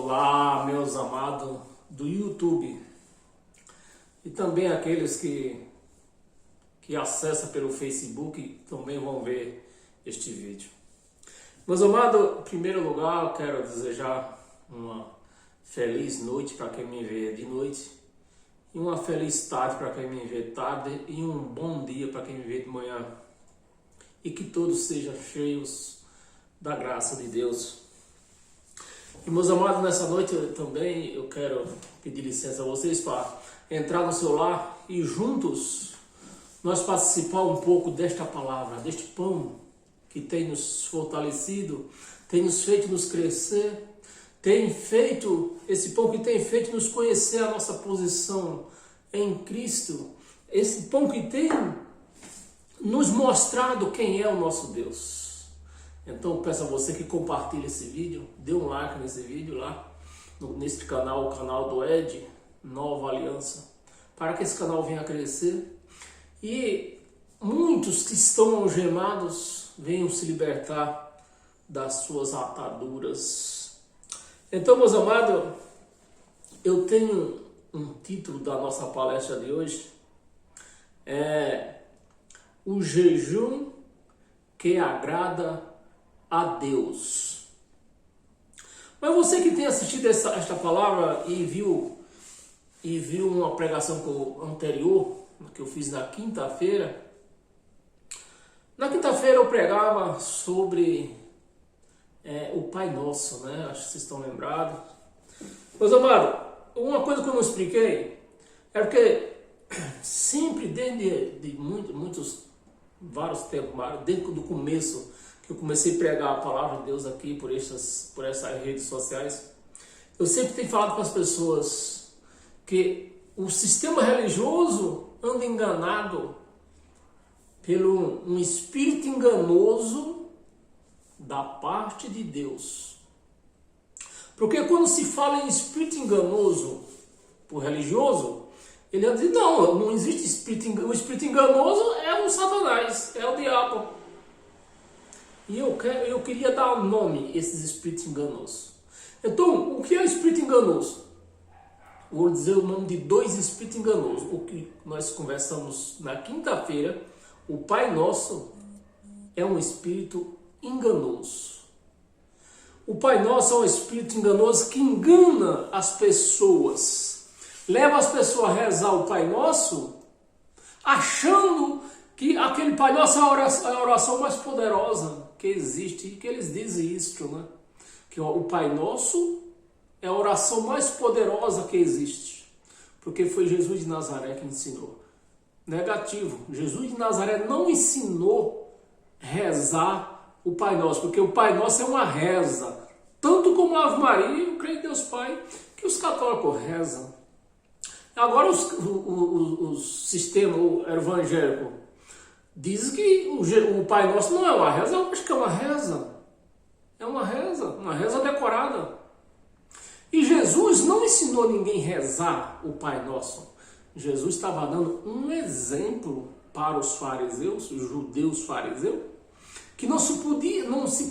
Olá, meus amados do YouTube e também aqueles que acessam pelo Facebook também vão ver este vídeo. Meus amados, em primeiro lugar, eu quero desejar uma feliz noite para quem me vê de noite e uma feliz tarde para quem me vê tarde e um bom dia para quem me vê de manhã e que todos sejam cheios da graça de Deus. E meus amados, nessa noite também eu quero pedir licença a vocês para entrar no seu lar e juntos nós participar um pouco desta palavra, deste pão que tem nos fortalecido, tem nos feito nos crescer, tem feito, esse pão que tem feito nos conhecer a nossa posição em Cristo, esse pão que tem nos mostrado quem é o nosso Deus. Então eu peço a você que compartilhe esse vídeo, dê um like nesse vídeo lá, nesse canal, o canal do Ed, Nova Aliança, para que esse canal venha a crescer e muitos que estão algemados venham se libertar das suas ataduras. Então, meus amados, eu tenho um título da nossa palestra de hoje, o jejum que agrada a Deus. Mas você que tem assistido esta palavra e viu uma pregação anterior, que eu fiz na quinta-feira. Na quinta-feira eu pregava sobre o Pai Nosso, né? Acho que vocês estão lembrados. Meus amados, uma coisa que eu não expliquei é porque sempre desde vários tempos, desde o começo que eu comecei a pregar a palavra de Deus aqui por essas redes sociais, eu sempre tenho falado com as pessoas que o sistema religioso anda enganado pelo um espírito enganoso da parte de Deus. Porque quando se fala em espírito enganoso por religioso, ele anda dizendo, não existe espírito enganoso. O espírito enganoso é o Satanás, é o diabo. E eu queria dar nome a esses espíritos enganosos. Então, o que é espírito enganoso? Vou dizer o nome de dois espíritos enganosos. O que nós conversamos na quinta-feira, o Pai Nosso é um espírito enganoso. O Pai Nosso é um espírito enganoso que engana as pessoas. Leva as pessoas a rezar o Pai Nosso, achando que aquele Pai Nosso é a oração mais poderosa que existe. E que eles dizem isso, né? Que o Pai Nosso é a oração mais poderosa que existe. Porque foi Jesus de Nazaré que ensinou. Negativo. Jesus de Nazaré não ensinou rezar o Pai Nosso. Porque o Pai Nosso é uma reza. Tanto como a Ave Maria, eu creio em Deus Pai, que os católicos rezam. Agora o sistema evangélico diz que o Pai Nosso não é uma reza. Eu acho que é uma reza. É uma reza decorada. E Jesus não ensinou ninguém a rezar o Pai Nosso. Jesus estava dando um exemplo para os fariseus, os judeus fariseus, que não se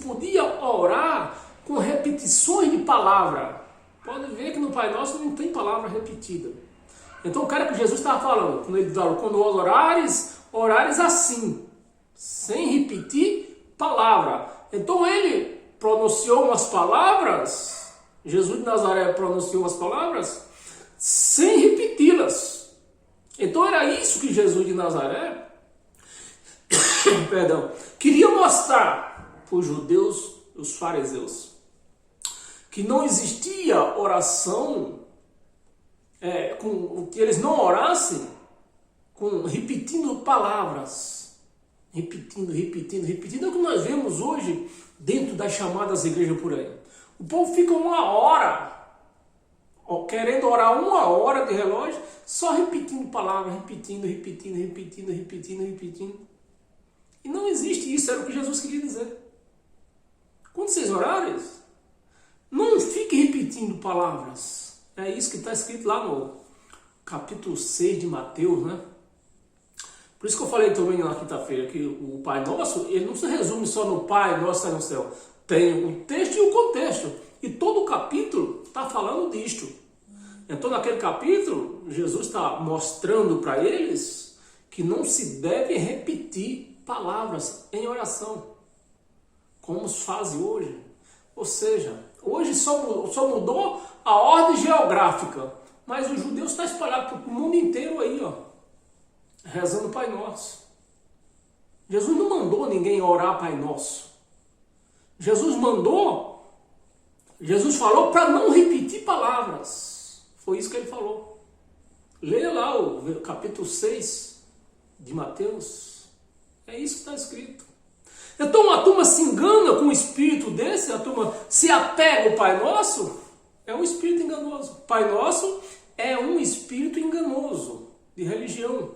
podia orar com repetições de palavra. Pode ver que no Pai Nosso não tem palavra repetida. Então o cara que Jesus estava falando, quando orares assim, sem repetir palavra. Então ele pronunciou umas palavras, Jesus de Nazaré pronunciou umas palavras sem repeti-las. Então era isso que Jesus de Nazaré queria mostrar para os judeus, os fariseus, que não existia oração que eles não orassem repetindo palavras, repetindo. É o que nós vemos hoje dentro das chamadas igrejas por aí. O povo fica uma hora, querendo orar uma hora de relógio, só repetindo palavras, repetindo. E não existe isso, era o que Jesus queria dizer. Quando vocês orarem, não fiquem repetindo palavras. É isso que está escrito lá no capítulo 6 de Mateus, né? Por isso que eu falei também na quinta-feira que o Pai Nosso, ele não se resume só no Pai Nosso que está no céu. Tem o texto e o contexto. E todo o capítulo está falando disto. Então, naquele capítulo, Jesus está mostrando para eles que não se deve repetir palavras em oração, como se faz hoje. Ou seja, hoje só mudou a ordem geográfica, mas os judeus estão espalhados para o mundo inteiro aí, ó, rezando Pai Nosso. Jesus não mandou ninguém orar Pai Nosso. Jesus falou para não repetir palavras. Foi isso que ele falou. Leia lá o capítulo 6 de Mateus. É isso que está escrito. Então a turma se engana com um espírito desse, a turma se apega ao Pai Nosso, é um espírito enganoso. Pai Nosso é um espírito enganoso de religião.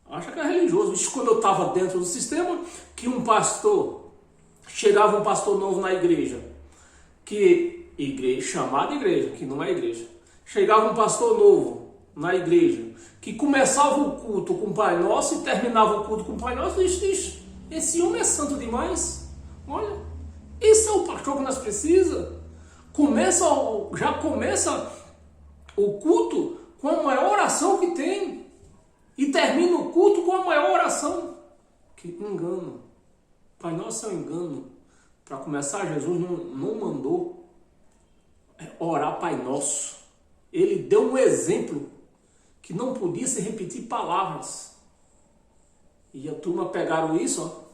Acha que é religioso. Isso quando eu estava dentro do sistema, que chegava um pastor novo na igreja, chamada igreja, que não é igreja. Chegava um pastor novo na igreja, que começava o culto com o Pai Nosso e terminava o culto com o Pai Nosso. Esse homem é santo demais. Olha, esse é o pastor que nós precisamos. Já começa o culto com a maior oração que tem e termina o culto com a maior oração. Que engano. Pai Nosso é um engano. Para começar, Jesus não mandou orar Pai Nosso. Ele deu um exemplo que não podia se repetir palavras. E a turma pegaram isso, ó,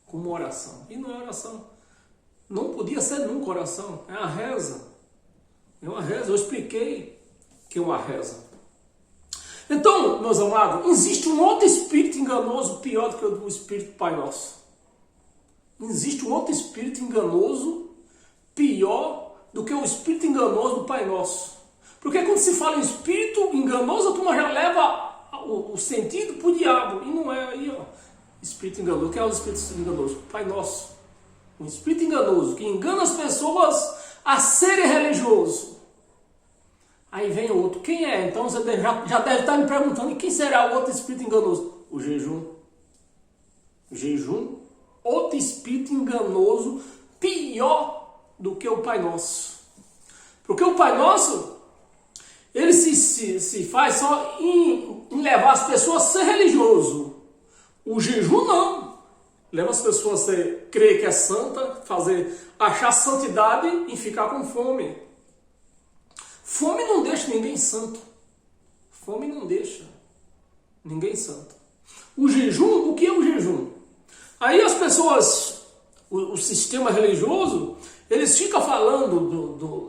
como oração. E não é oração. Não podia ser nunca oração. É uma reza. É uma reza. Eu expliquei que é uma reza. Então, meus amados, existe um outro espírito enganoso pior do que o espírito Pai Nosso. Existe um outro espírito enganoso pior do que o espírito enganoso do Pai Nosso. Porque quando se fala em espírito enganoso, a turma já leva o sentido para o diabo. E não é aí, ó. Espírito enganoso. O que é o espírito enganoso? Pai Nosso. Um espírito enganoso que engana as pessoas a serem religiosos. Aí vem o outro. Quem é? Então você já deve estar me perguntando, e quem será o outro espírito enganoso? O jejum. Jejum. Outro espírito enganoso pior do que o Pai Nosso. Porque o Pai Nosso, ele se faz só em levar as pessoas a ser religioso. O jejum não. Leva as pessoas a crer que é santa, achar santidade e ficar com fome. Fome não deixa ninguém santo. Fome não deixa ninguém santo. O jejum, o que é o jejum? Aí as pessoas, o sistema religioso, eles ficam falando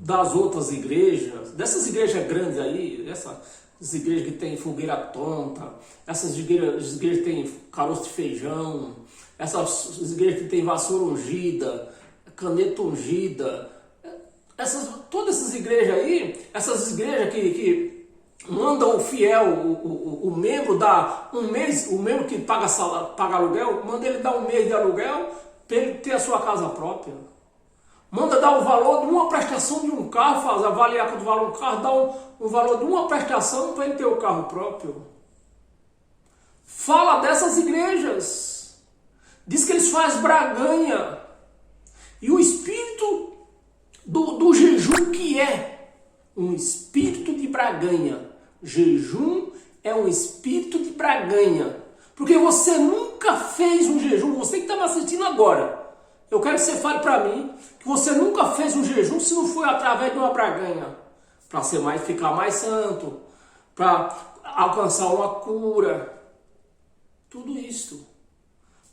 das outras igrejas, dessas igrejas grandes aí, essas igrejas que tem fogueira tonta, essas igrejas que tem caroço de feijão, essas igrejas que tem vassoura ungida, caneta ungida, todas essas igrejas aí, essas igrejas que mandam o fiel, o membro dar um mês, o membro que paga aluguel, manda ele dar um mês de aluguel para ele ter a sua casa própria. Manda dar o valor de uma prestação de um carro, avaliar quanto vale um carro, dar o valor de uma prestação para ele ter o carro próprio. Fala dessas igrejas. Diz que eles fazem braganha. E o espírito do jejum, que é um espírito de braganha. Jejum é um espírito de braganha. Porque você nunca fez um jejum. Você que está me assistindo agora, eu quero que você fale para mim que você nunca fez um jejum se não foi através de uma braganha. Para ficar mais santo. Para alcançar uma cura. Tudo isso.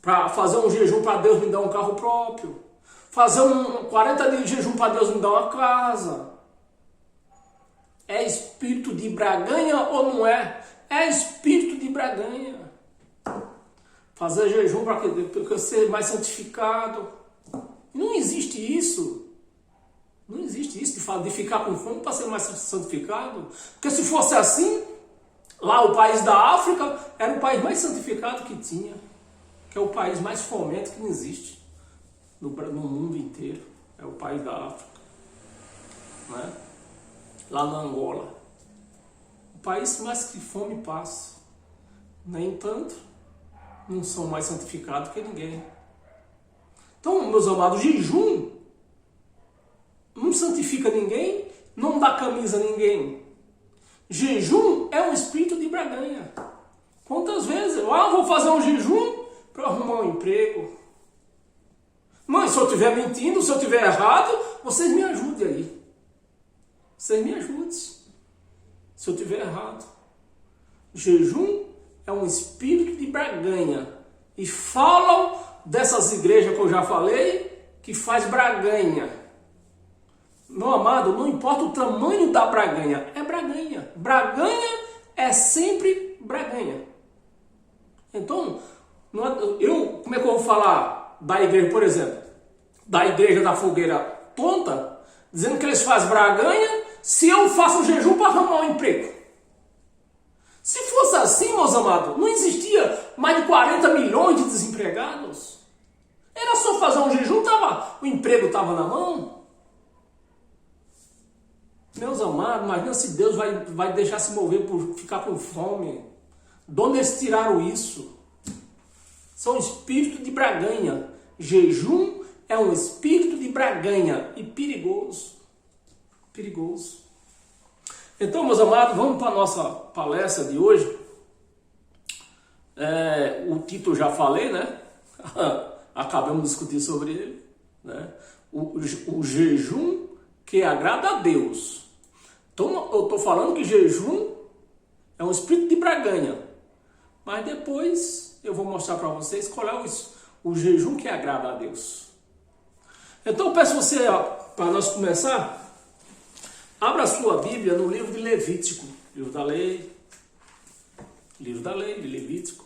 Para fazer um jejum para Deus me dar um carro próprio. Fazer 40 dias de jejum para Deus me dar uma casa. É espírito de braganha ou não é? É espírito de braganha. Fazer jejum para que ser mais santificado. Não existe isso. Não existe isso de ficar com fome para ser mais santificado. Porque se fosse assim, lá o país da África era o país mais santificado que tinha. Que é o país mais fomento que não existe no mundo inteiro. É o país da África. Né? Lá na Angola. O país mais que fome passa. No entanto, não são mais santificados que ninguém. Então, meus amados, jejum santifica ninguém, não dá camisa a ninguém. Jejum é um espírito de barganha. Quantas vezes? Vou fazer um jejum para arrumar um emprego. Mãe, se eu estiver mentindo, se eu estiver errado, vocês me ajudem aí. Vocês me ajudem. Se eu estiver errado. Jejum é um espírito de barganha. E falam dessas igrejas que eu já falei, que faz barganha. Meu amado, não importa o tamanho da barganha, é barganha. Barganha é sempre barganha. Então, como é que eu vou falar da igreja, por exemplo, da igreja da fogueira tonta, dizendo que eles fazem barganha, se eu faço jejum para arrumar um emprego? Se fosse assim, meus amados, não existia mais de 40 milhões de desempregados. Era só fazer um jejum, o emprego estava na mão. Meus amados, imagina se Deus vai deixar se mover por ficar com fome. De onde eles tiraram isso? São espíritos de barganha. Jejum é um espírito de barganha e perigoso. Perigoso. Então, meus amados, vamos para a nossa palestra de hoje. O título já falei, né? Acabamos de discutir sobre ele. Né? O jejum que agrada a Deus. Então, eu estou falando que jejum é um espírito de barganha. Mas depois eu vou mostrar para vocês qual é o jejum que agrada a Deus. Então, eu peço você, para nós começar, abra a sua Bíblia no livro de Levítico. Livro da lei de Levítico.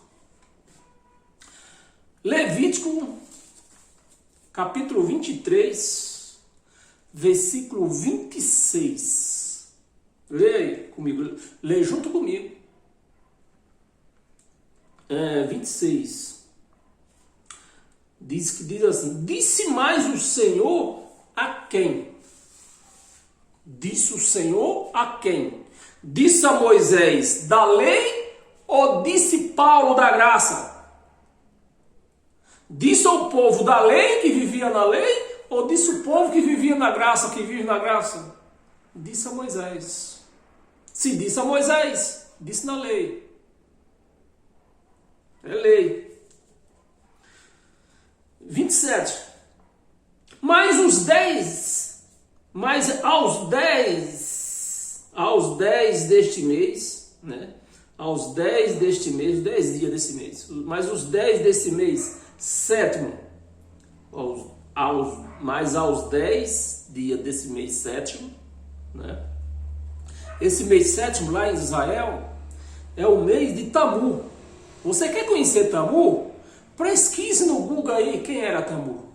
Levítico, capítulo 23, versículo 26. Leia comigo, leia junto comigo. 26. Diz assim: disse mais o Senhor a quem? Disse o Senhor a quem? Disse a Moisés da lei ou disse Paulo da graça? Disse ao povo da lei que vivia na lei ou disse o povo que vivia na graça, que vive na graça? Disse a Moisés. Se disse a Moisés, disse na lei. É lei. 27. Mas aos 10 deste mês, né? Aos 10 deste mês, 10 dias desse mês, mas os 10 desse mês, sétimo, aos 10 dias desse mês sétimo, né? Esse mês sétimo lá em Israel é o mês de Tamu. Você quer conhecer Tamu? Pesquise no Google aí quem era Tamu.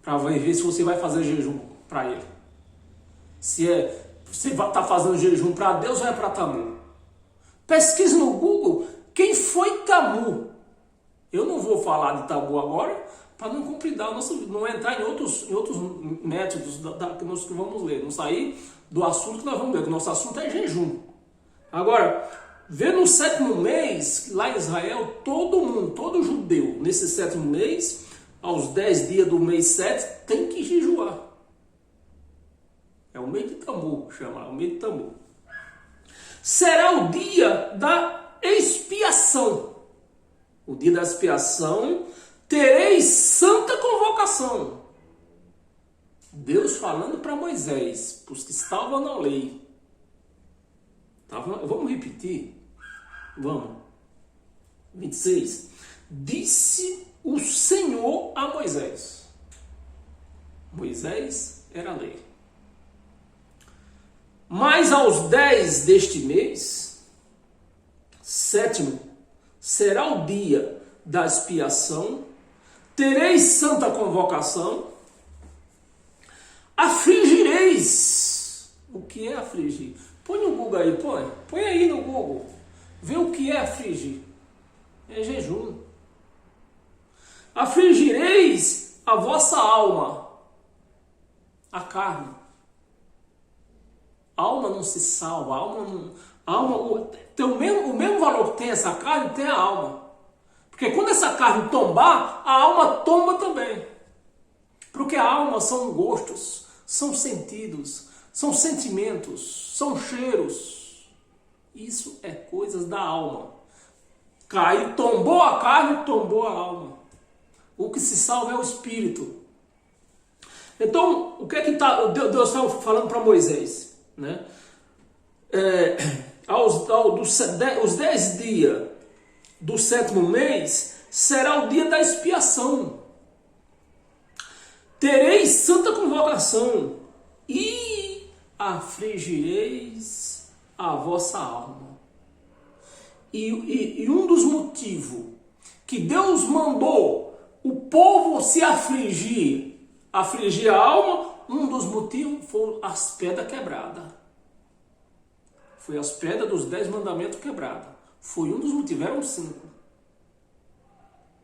Para ver se você vai fazer jejum para ele. Se você está fazendo jejum para Deus ou é para Tamu. Pesquise no Google quem foi Tamu. Eu não vou falar de Tamu agora para não compridar, não entrar em outros métodos que nós vamos ler. Não sair do assunto que nós vamos ler, que o nosso assunto é jejum. Agora, vê no sétimo mês, lá em Israel, todo judeu, nesse sétimo mês, aos 10 dias do mês 7, tem que jejuar. É o mês de Tamu, chama, o mês de Tamu. Será o dia da expiação. O dia da expiação, tereis santa convocação. Deus falando para Moisés, para os que estavam na lei. Vamos repetir? Vamos. 26. Disse o Senhor a Moisés. Moisés era a lei. Mas aos 10 deste mês, sétimo, será o dia da expiação, tereis santa convocação, afligireis. O que é afligir? Põe no Google aí, põe aí no Google. Vê o que é afligir. É jejum. Afligireis a vossa alma, a carne. A alma não se salva, o mesmo valor que tem essa carne, tem a alma. Porque quando essa carne tombar, a alma tomba também. Porque a alma são gostos, são sentidos, são sentimentos, são cheiros. Isso é coisas da alma. Caiu, tombou a carne, tombou a alma. O que se salva é o espírito. Então, o que é que Deus está falando para Moisés? Né? Os 10 dias do 7º mês será o dia da expiação. Tereis santa convocação e afligireis a vossa alma. E um dos motivos que Deus mandou o povo se afligir a alma, um dos motivos foi as pedras quebradas. Foi as pedras dos 10 mandamentos quebradas. Foi um dos motivos, eram 5.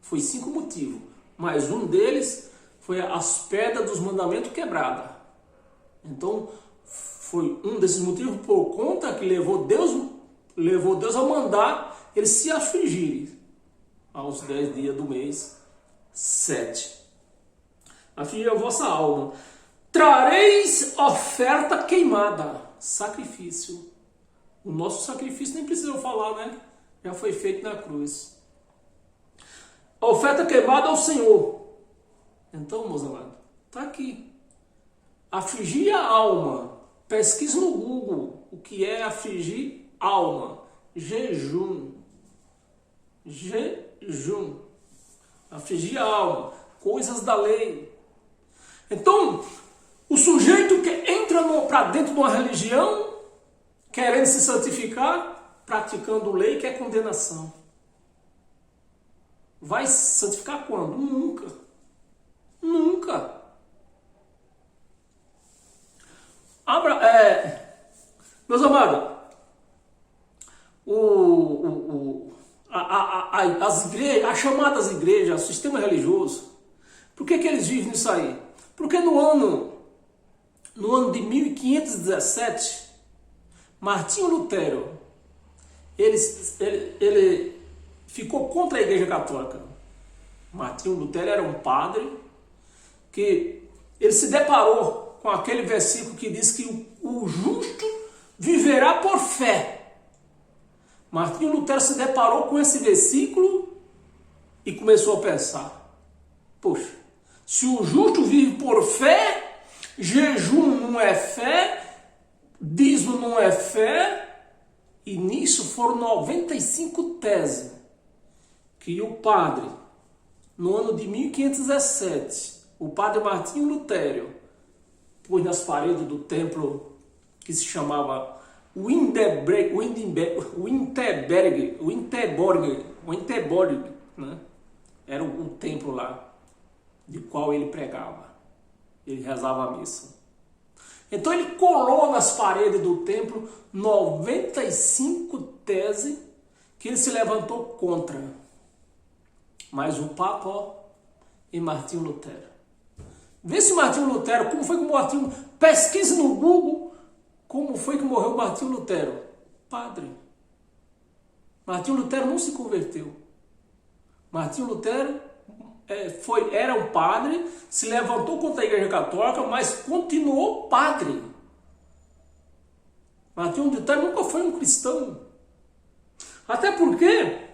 Foi 5 motivos, mas um deles foi as pedras dos mandamentos quebradas. Então, foi um desses motivos por conta que levou Deus a mandar eles se afligirem aos 10 dias do mês 7. Afligir a vossa alma. Trareis oferta queimada, sacrifício. O nosso sacrifício nem precisa falar, né? Já foi feito na cruz. A oferta queimada ao Senhor. Então, meus amados, está aqui. Afligir a alma. Pesquise no Google o que é afligir alma. Jejum. Jejum. Afligir a alma. Coisas da lei. Então, o sujeito que entra para dentro de uma religião, querendo se santificar, praticando lei, que é condenação. Vai se santificar quando? Nunca. Nunca. Meus amados, as chamadas igrejas, o sistema religioso, por que eles vivem nisso aí? Porque no ano de 1517, Martinho Lutero, ele ficou contra a Igreja Católica. Martinho Lutero era um padre que ele se deparou com aquele versículo que diz que o justo viverá por fé. Martinho Lutero se deparou com esse versículo e começou a pensar: poxa, se o justo vive por fé, jejum não é fé, dízimo não é fé, e nisso foram 95 teses que o padre, no ano de 1517, o padre Martinho Lutero, pôs nas paredes do templo que se chamava Wittenberg, né? Era um templo lá, de qual ele pregava, ele rezava a missa. Então ele colou nas paredes do templo 95 teses que ele se levantou contra. Mas o Papa e Martinho Lutero. Vê se Martinho Lutero, como foi que Martinho, pesquise no Google como foi que morreu Martinho Lutero. Padre. Martinho Lutero não se converteu. Martinho Lutero era um padre, se levantou contra a Igreja Católica, mas continuou padre. Martinho Lutero nunca foi um cristão. Até porque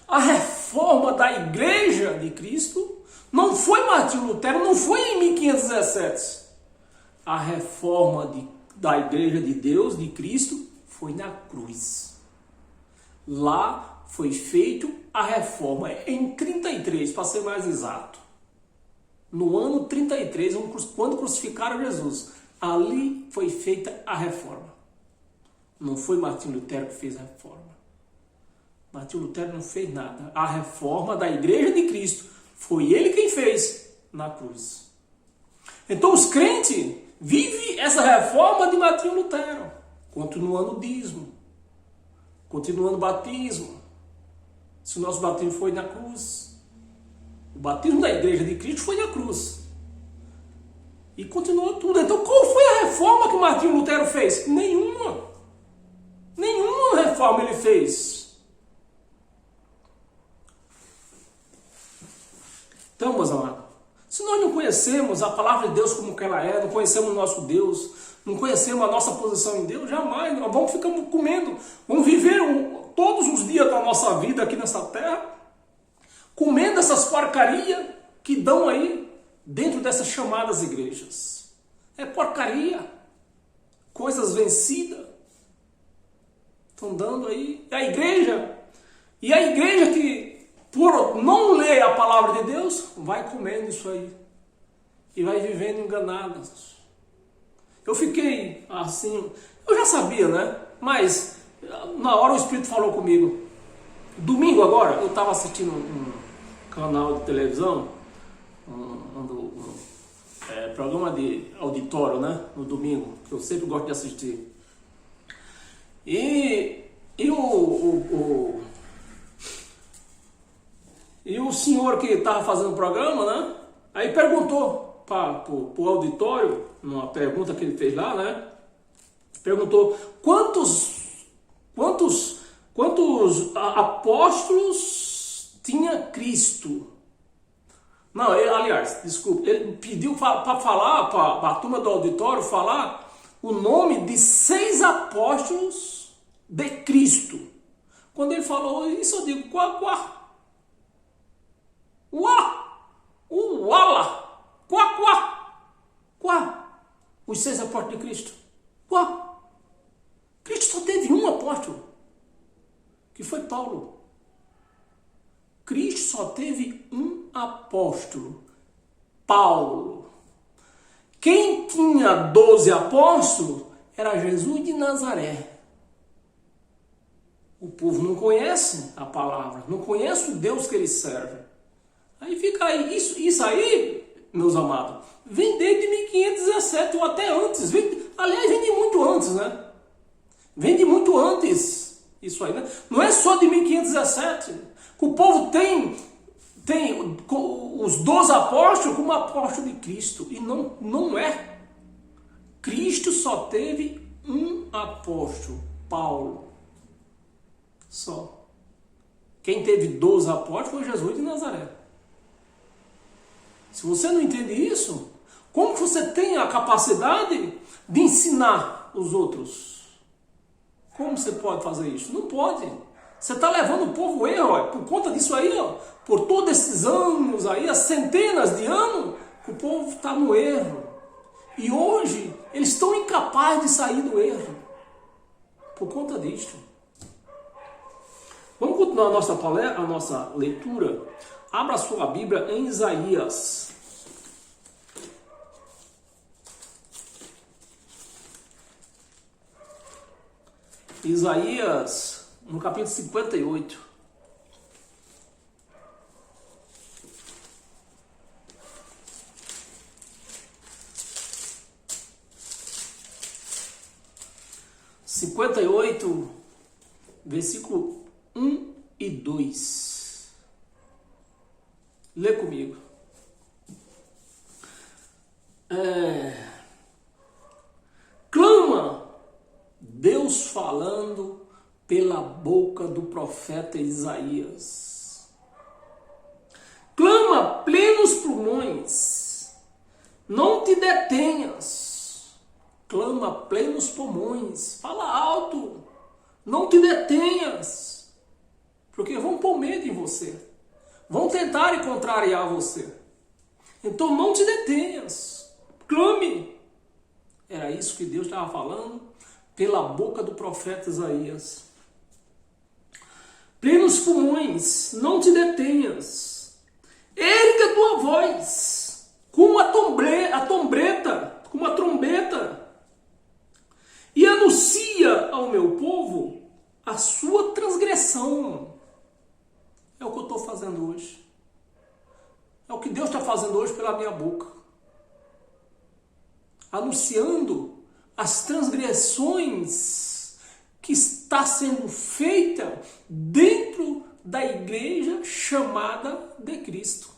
a reforma da Igreja de Cristo não foi Martinho Lutero, não foi em 1517. A reforma da Igreja de Deus, de Cristo, foi na cruz. Lá foi feita a reforma em 33, para ser mais exato. No ano 33, quando crucificaram Jesus, ali foi feita a reforma. Não foi Martinho Lutero que fez a reforma. Martinho Lutero não fez nada. A reforma da Igreja de Cristo foi ele quem fez na cruz. Então os crentes vivem essa reforma de Martinho Lutero, continuando o dízimo, continuando o batismo. Se o nosso batismo foi na cruz, o batismo da Igreja de Cristo foi na cruz. E continuou tudo. Então qual foi a reforma que Martinho Lutero fez? Nenhuma. Nenhuma reforma ele fez. Então, meus amados, Se nós não conhecemos a palavra de Deus como que ela é, não conhecemos o nosso Deus, não conhecemos a nossa posição em Deus, jamais, nós vamos ficar comendo, vamos viver todos os dias da nossa vida aqui nessa terra, comendo essas porcarias que dão aí dentro dessas chamadas igrejas. É porcaria, coisas vencidas, estão dando aí. E a igreja que por não ler a palavra de Deus, vai comendo isso aí. E vai vivendo enganadas. Eu fiquei assim, eu já sabia, né? Mas na hora o Espírito falou comigo. Domingo agora, eu estava assistindo um canal de televisão, programa de auditório, né? No domingo, que eu sempre gosto de assistir. E o senhor que estava fazendo o programa, né? Aí perguntou para o auditório, numa pergunta que ele fez lá, né? Perguntou quantos apóstolos tinha Cristo? Não, ele pediu para falar, para a turma do auditório falar o nome de 6 apóstolos de Cristo. Quando ele falou isso, eu digo, os 6 apóstolos de Cristo. Cristo só teve um apóstolo, que foi Paulo. Cristo só teve um apóstolo, Paulo. Quem tinha 12 apóstolos era Jesus de Nazaré. O povo não conhece a palavra, não conhece o Deus que ele serve. Aí fica aí, isso aí, meus amados, vem desde 1517 ou até antes. Vem de muito antes, né? Vem de muito antes isso aí, né? Não é só de 1517. Que o povo tem os 12 apóstolos como apóstolo de Cristo. E não é. Cristo só teve um apóstolo, Paulo. Só. Quem teve 12 apóstolos foi Jesus de Nazaré. Se você não entende isso, como você tem a capacidade de ensinar os outros? Como você pode fazer isso? Não pode. Você está levando o povo ao erro, por conta disso aí, ó, por todos esses anos aí, as centenas de anos, o povo está no erro. E hoje, eles estão incapazes de sair do erro, por conta disto. Vamos continuar a nossa leitura. Abra a sua Bíblia em Isaías. Isaías, no capítulo 58. Versículo 1 e 2. Lê comigo. Clama, Deus falando pela boca do profeta Isaías. Clama plenos pulmões, não te detenhas. Clama plenos pulmões, fala alto, não te detenhas. Porque vão pôr medo em você. Vão tentar contrariar você. Então não te detenhas. Clame. Era isso que Deus estava falando pela boca do profeta Isaías. Plenos pulmões, não te detenhas. Erga a tua voz com a trombeta, e anuncia ao meu povo a sua transgressão. É o que eu estou fazendo hoje. É o que Deus está fazendo hoje pela minha boca. Anunciando as transgressões que está sendo feita dentro da igreja chamada de Cristo.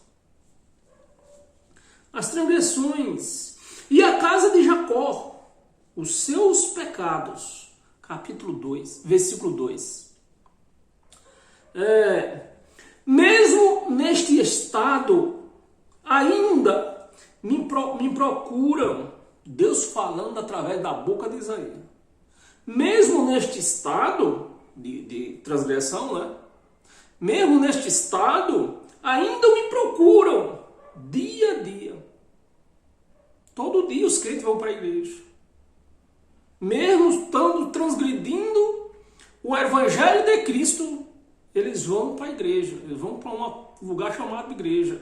As transgressões. E a casa de Jacó, os seus pecados. Capítulo 2, versículo 2. Mesmo neste estado ainda ainda me procuram. Deus falando através da boca de Isaías. Mesmo neste estado de transgressão, né? Mesmo neste estado, ainda me procuram dia a dia. Todo dia os crentes vão para a igreja. Mesmo estando transgredindo o evangelho de Cristo, eles vão para a igreja. Eles vão para um lugar chamado igreja.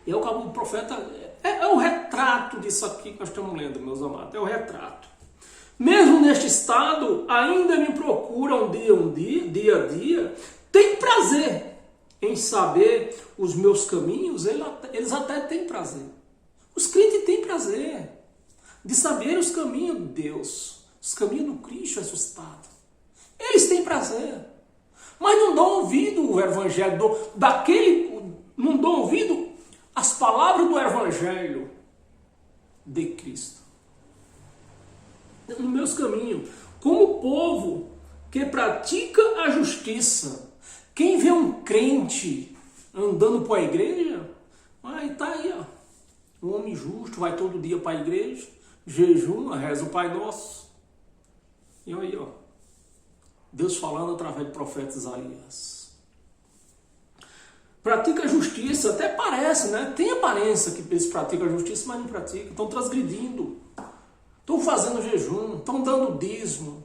E é o profeta, é o retrato disso aqui que nós estamos lendo, meus amados. É o retrato. Mesmo neste estado, ainda me procuram dia a dia. Tem prazer em saber os meus caminhos. Eles até têm prazer. Os crentes têm prazer de saber os caminhos de Deus, os caminhos do Cristo ressuscitado. Eles têm prazer. Mas não dão ouvido o evangelho não dão ouvido as palavras do evangelho de Cristo. Nos meus caminhos, como povo que pratica a justiça. Quem vê um crente andando para a igreja, tá aí, ó, um homem justo, vai todo dia para a igreja, jejuma, reza o Pai Nosso. E aí, ó, Deus falando através do profeta Isaías. Pratica a justiça, até parece, né? Tem aparência que eles praticam a justiça, mas não praticam. Estão transgredindo. Estão fazendo jejum, estão dando dízimo.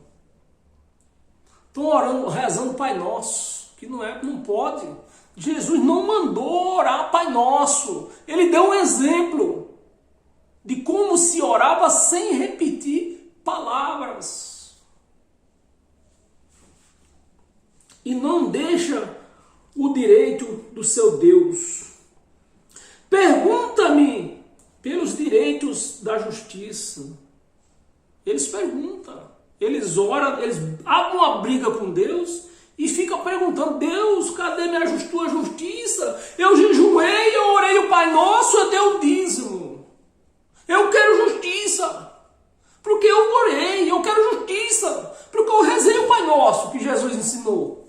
Estão orando, rezando o Pai Nosso, que não pode. Jesus não mandou orar Pai Nosso. Ele deu um exemplo de como se orava sem repetir palavras. E não deixa o direito do seu Deus. Pergunta-me pelos direitos da justiça. Eles perguntam, eles oram, eles abrem uma briga com Deus e ficam perguntando: Deus, cadê tua justiça? Eu jejuei, eu orei o Pai Nosso, eu dei o dízimo. Eu quero justiça, porque eu orei, eu quero justiça, porque eu rezei o Pai Nosso que Jesus ensinou.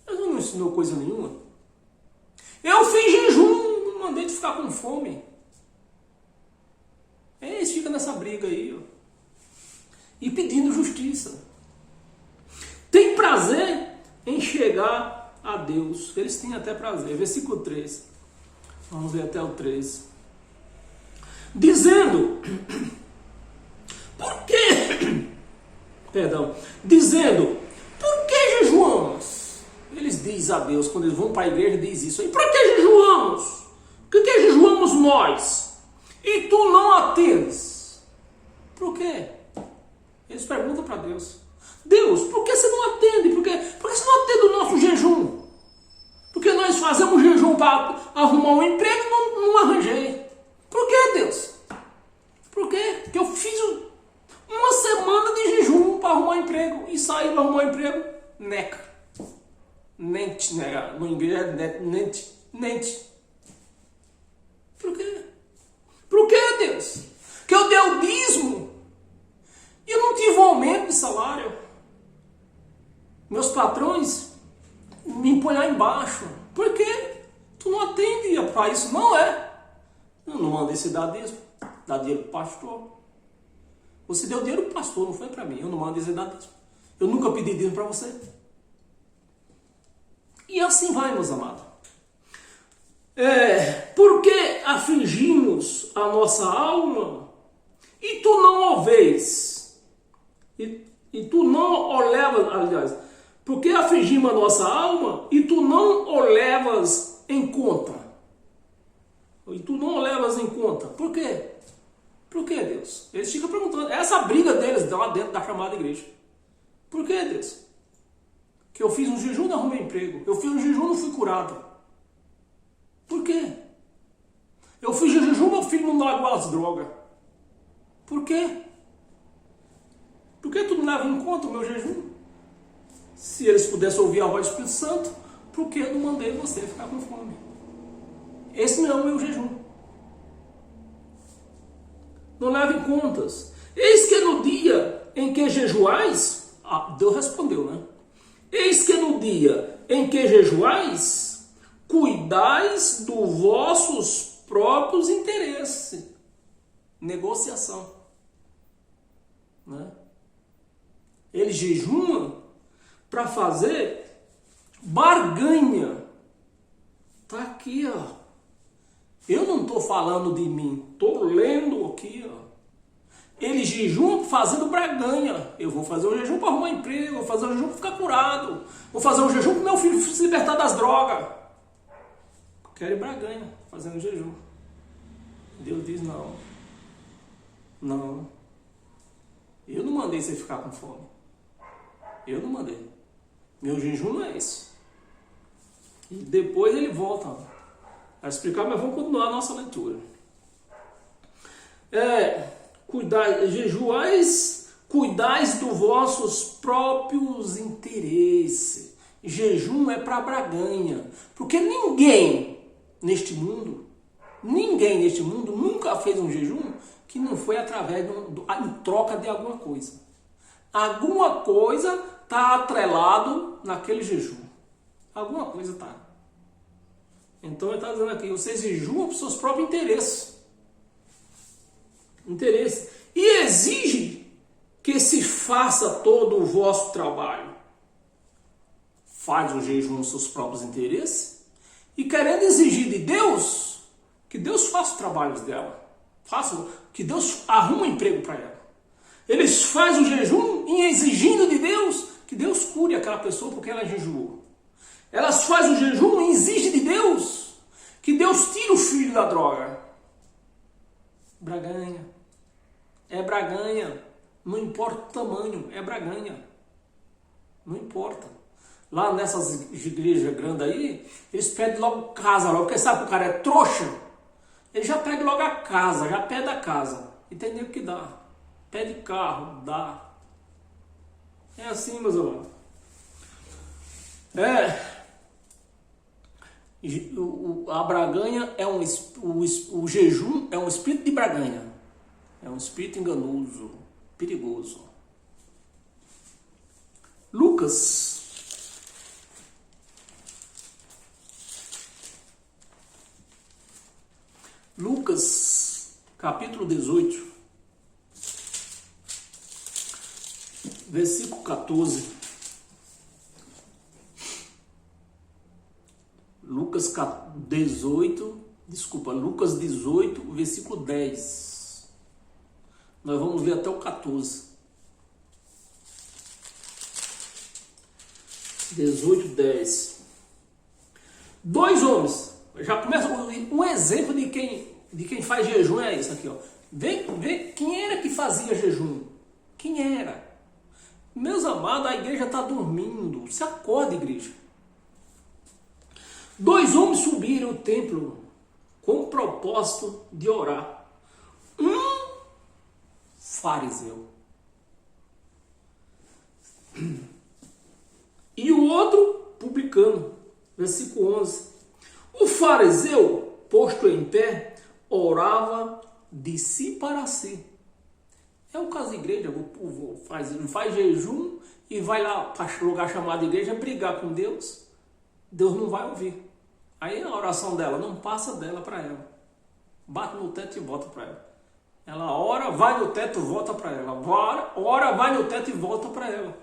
Jesus não ensinou coisa nenhuma. Eu fiz jejum, não mandei de ficar com fome. Eles ficam nessa briga aí, ó, e pedindo justiça. Tem prazer em chegar a Deus. Eles têm até prazer. Versículo 3. Vamos ver até o 3. Dizendo, por quê? Perdão. Dizendo, por que jejuamos? Eles dizem a Deus, quando eles vão para a igreja, diz isso aí. Por que jejuamos? Por que jejuamos nós? E tu não atendes? Por quê? Eles perguntam para Deus. Deus, por que você não atende? Por que você não atende o nosso jejum? Porque nós fazemos jejum para arrumar um emprego e não arranjei. Por que, Deus? Por quê? Porque eu fiz uma semana de jejum para arrumar um emprego e saí para arrumar um emprego, neca. Nente, né? No inglês é nente. Por quê? Por que, Deus? Que eu dei o dízimo e eu não tive um aumento de salário. Meus patrões me põem lá embaixo. Por quê? Tu não atende para isso, não é? Eu não mandei você dar dízimo. Dar dinheiro para o pastor. Você deu dinheiro para o pastor, não foi para mim. Eu não mandei você dar dízimo. Eu nunca pedi dízimo para você. E assim vai, meus amados. Por que afligimos a nossa alma e tu não o vês? E tu não o levas, aliás, por que afligimos a nossa alma e tu não o levas em conta? E tu não o levas em conta. Por quê? Por que, Deus? Eles ficam perguntando. Essa briga deles lá dentro da chamada igreja. Por que, Deus? Que eu fiz um jejum e não arrumei emprego. Eu fiz um jejum e não fui curado. Por quê? Eu fiz um jejum e meu filho não largou as drogas. Por quê? Por que tu não leva em conta o meu jejum? Se eles pudessem ouvir a voz do Espírito Santo, por que eu não mandei você ficar com fome? Esse não é o meu jejum. Não leva em contas. Eis que no dia em que jejuais, Deus respondeu, né? Eis que no dia em que jejuais, cuidais dos vossos próprios interesses. Negociação. Né? Ele jejuma para fazer barganha. Tá aqui, ó. Eu não estou falando de mim, estou lendo aqui, ó. Ele jejum fazendo barganha. Eu vou fazer um jejum para arrumar emprego, vou fazer um jejum para ficar curado, vou fazer um jejum para meu filho se libertar das drogas. Quero ir barganha, fazendo jejum. Deus diz não. Não. Eu não mandei você ficar com fome. Eu não mandei. Meu jejum não é esse. E depois ele volta a explicar, mas vamos continuar a nossa leitura. Cuidais dos vossos próprios interesses. Jejum é para barganha. Porque ninguém neste mundo nunca fez um jejum que não foi através em troca de alguma coisa. Alguma coisa está atrelado naquele jejum. Alguma coisa está. Então ele está dizendo aqui, vocês jejuam por seus próprios interesses. E exige que se faça todo o vosso trabalho. Faz o jejum nos seus próprios interesses e querendo exigir de Deus que Deus faça os trabalhos dela. Que Deus arruma um emprego para ela. Eles fazem o jejum e exigindo de Deus que Deus cure aquela pessoa porque ela jejuou. Elas fazem o jejum e exigem de Deus que Deus tire o filho da droga. Braganha. É braganha. Não importa o tamanho, é braganha. Não importa. Lá nessas igrejas grandes aí, eles pedem logo casa, logo, porque sabe que o cara é trouxa? Ele já pede logo a casa, já pede a casa. E tem nego que dá. Pede carro, dá. É assim, meus irmãos. A braganha é o jejum é um espírito de braganha. É um espírito enganoso, perigoso. Lucas, capítulo 18, versículo 14. Lucas 18, versículo 10. Nós vamos ler até o 14. 18, 10. Dois homens. Já começa um exemplo de quem faz jejum é isso aqui, ó. Vê quem era que fazia jejum. Quem era? Meus amados, a igreja está dormindo. Se acorda, igreja. Dois homens subiram ao templo com o propósito de orar. Um fariseu e o outro publicano. Versículo 11. O fariseu, posto em pé, orava de si para si. É o caso da igreja. O povo faz jejum e vai lá para lugar chamado igreja brigar com Deus. Deus não vai ouvir. Aí a oração dela não passa dela para ela. Bate no teto e volta para ela. Ela ora, vai no teto e volta para ela. Ora, vai no teto e volta para ela.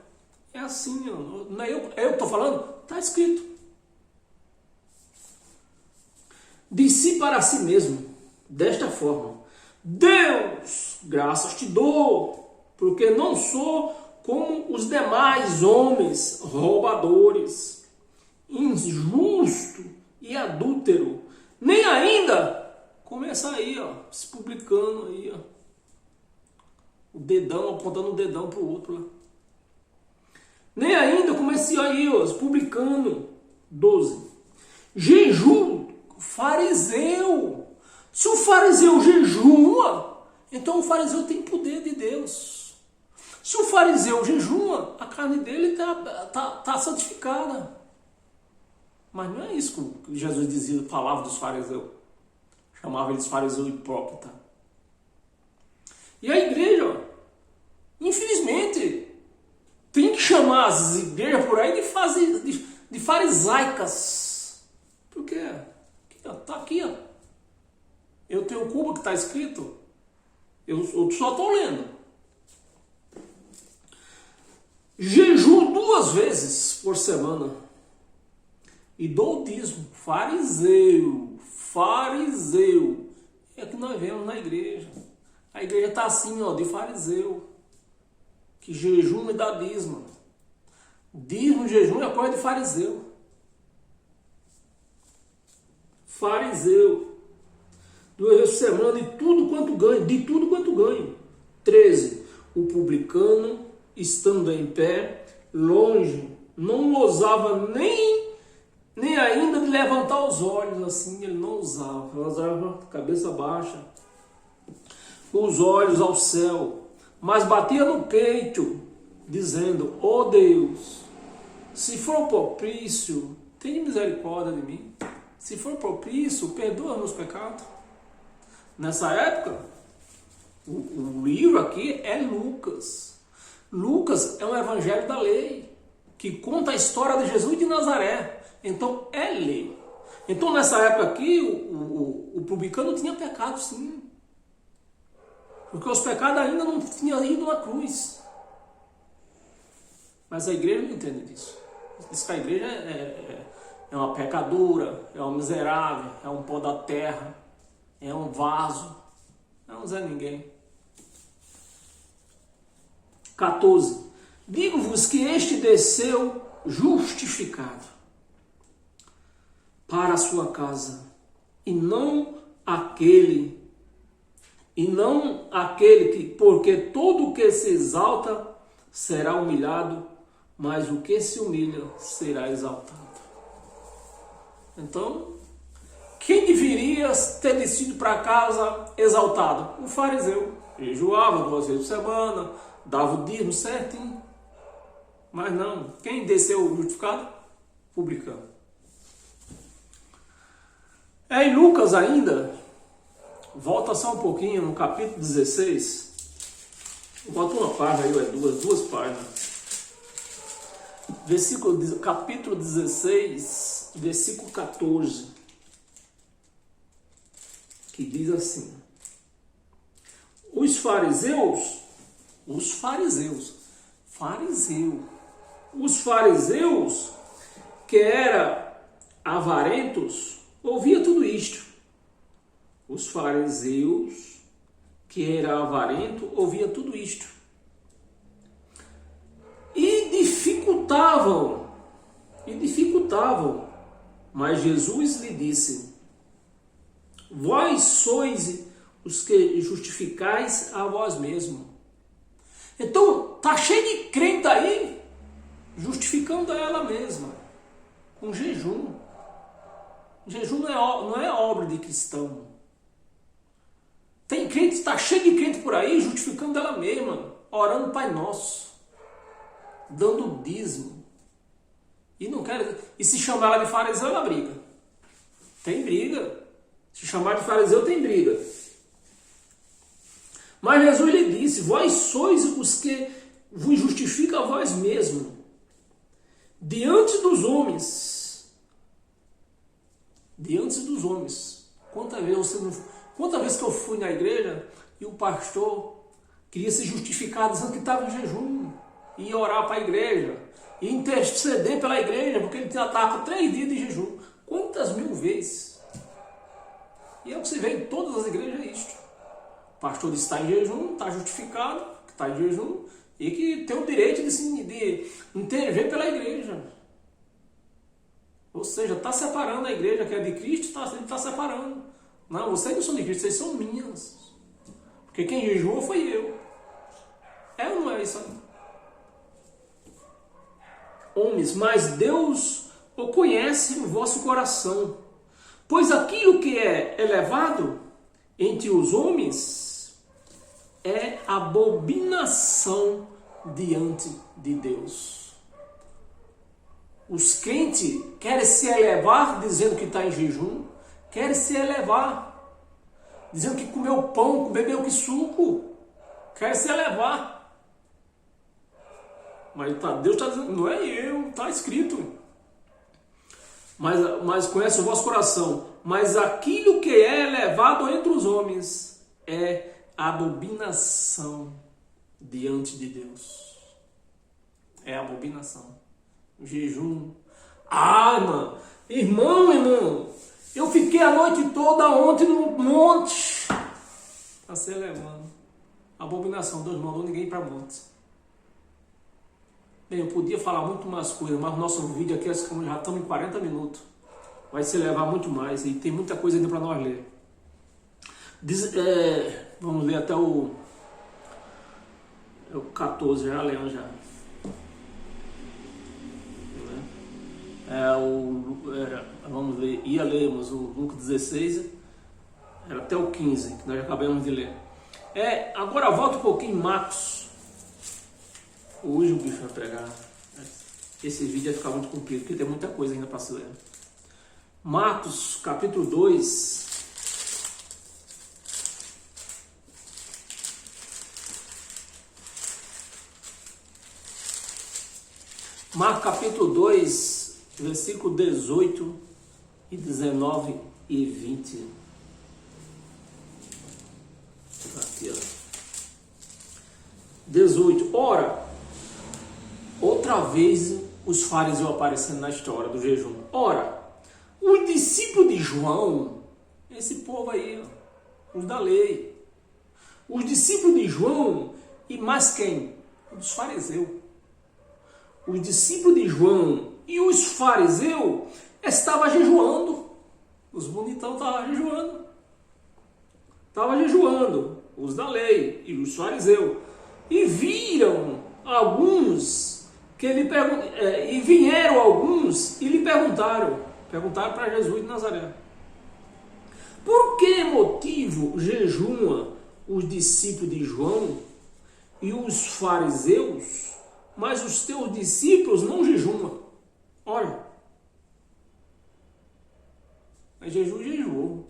É assim, não é eu que estou falando? Está escrito. De si para si mesmo, desta forma: Deus, graças te dou, porque não sou como os demais homens, roubadores, injusto e adúltero, nem ainda, começa aí, ó, se publicando aí, ó, o dedão, apontando o dedão para o outro lá. Nem ainda, comecei aí, ó, se publicando. 12. Jejum, fariseu. Se o fariseu jejua, então o fariseu tem poder de Deus. Se o fariseu jejua, a carne dele tá santificada. Mas não é isso que Jesus dizia, falava dos fariseus. Chamava eles fariseu hipócrita. E a igreja, ó, infelizmente, tem que chamar as igrejas por aí de farisaicas. Por quê? Aqui, ó, tá aqui, ó. preocupa que está escrito. Eu só estou lendo. Jejum 2 vezes por semana. E dou o dízimo. Fariseu. É que nós vemos na igreja. A igreja está assim, ó, de fariseu. Que jejum e dá dízimo. Dízimo, jejum é coisa de fariseu. Fariseu. 2 vezes por semana, de tudo quanto ganho. 13. O publicano, estando em pé, longe, não ousava nem ainda de levantar os olhos, assim, ele não usava cabeça baixa, os olhos ao céu, mas batia no peito, dizendo: ó Deus, se for propício, tenha misericórdia de mim. Se for propício, perdoa meus pecados. Nessa época, o livro aqui é Lucas. Lucas é um evangelho da lei, que conta a história de Jesus de Nazaré. Então é lei. Então nessa época aqui, o publicano tinha pecado, sim. Porque os pecados ainda não tinham ido na cruz. Mas a igreja não entende disso. Diz que a igreja é uma pecadora, é uma miserável, é um pó da terra, é um vaso, não é ninguém. 14. Digo-vos que este desceu justificado para a sua casa, e não aquele que, porque todo o que se exalta será humilhado, mas o que se humilha será exaltado. Então, quem deveria ter descido para casa exaltado? O fariseu. Jejuava 2 vezes por semana, dava o dízimo certinho. Mas não, quem desceu justificado? Publicano. Em Lucas ainda, volta só um pouquinho no capítulo 16. Bota uma página aí, duas páginas. Capítulo 16, versículo 14. Que diz assim: os fariseus, que eram avarentos, ouvia tudo isto. Os fariseus, que eram avarentos, ouvia tudo isto. E dificultavam. Mas Jesus lhe disse: vós sois os que justificais a vós mesmos. Então, tá cheio de crente aí, justificando a ela mesma, com jejum. Jejum não é obra de cristão. Tem crente, está cheio de crente por aí, justificando ela mesma, orando Pai Nosso, dando dízimo. E não quer. E se chamar ela de fariseu, ela briga. Tem briga. Se chamar de fariseu, tem briga. Mas Jesus lhe disse: vós sois os que vos justificam a vós mesmos, diante dos homens. Diante dos homens. Quantas vezes que eu fui na igreja e o pastor queria se justificar dizendo que estava em jejum, ia orar para a igreja, ia interceder pela igreja, porque ele estava com 3 dias de jejum. Quantas mil vezes? E é o que se vê em todas as igrejas, é isto. O pastor está em jejum, está justificado, que está em jejum, e que tem o direito de intervir pela igreja. Ou seja, está separando a igreja que é de Cristo, está separando. Não, vocês não são de Cristo, vocês são minhas. Porque quem jejuou foi eu. É ou não é isso aí? Homens, mas Deus o conhece o vosso coração. Pois aquilo que é elevado entre os homens é abominação diante de Deus. Os crentes querem se elevar dizendo que está em jejum, querem se elevar dizendo que comeu pão, bebeu que suco, querem se elevar. Mas Deus está dizendo, não é eu, está escrito. Mas conhece o vosso coração. Mas aquilo que é elevado entre dos homens é abominação diante de Deus. É abominação. Jejum. Ah, irmão, eu fiquei a noite toda ontem no monte. Está se elevando. Abominação. Deus não mandou ninguém para monte. Bem, eu podia falar muito mais coisas, mas o nosso vídeo aqui, já estamos em 40 minutos. Vai se elevar muito mais e tem muita coisa ainda para nós ler. Vamos ler até o 14, já lemos já. Vamos ler, lermos o Lucas 16, era até o 15, que nós já acabamos de ler. Agora volta um pouquinho em Marcos. Hoje o bicho vai pegar. Esse vídeo vai ficar muito comprido, porque tem muita coisa ainda para se ler. Marcos, capítulo 2. Marcos, capítulo 2. Versículo 18 e 19 e 20. Aqui, ó. 18. Ora, outra vez os fariseus aparecendo na história do jejum. Ora, os discípulos de João, esse povo aí, ó, os da lei, os discípulos de João, e mais quem? Os fariseus. Os discípulos de João e os fariseus estavam jejuando. Os bonitão estavam jejuando. Estavam jejuando. Os da lei e os fariseus. E viram alguns e vieram alguns e lhe perguntaram para Jesus de Nazaré: por que motivo jejuam os discípulos de João e os fariseus, mas os teus discípulos não jejuam? Olha, mas jejuou.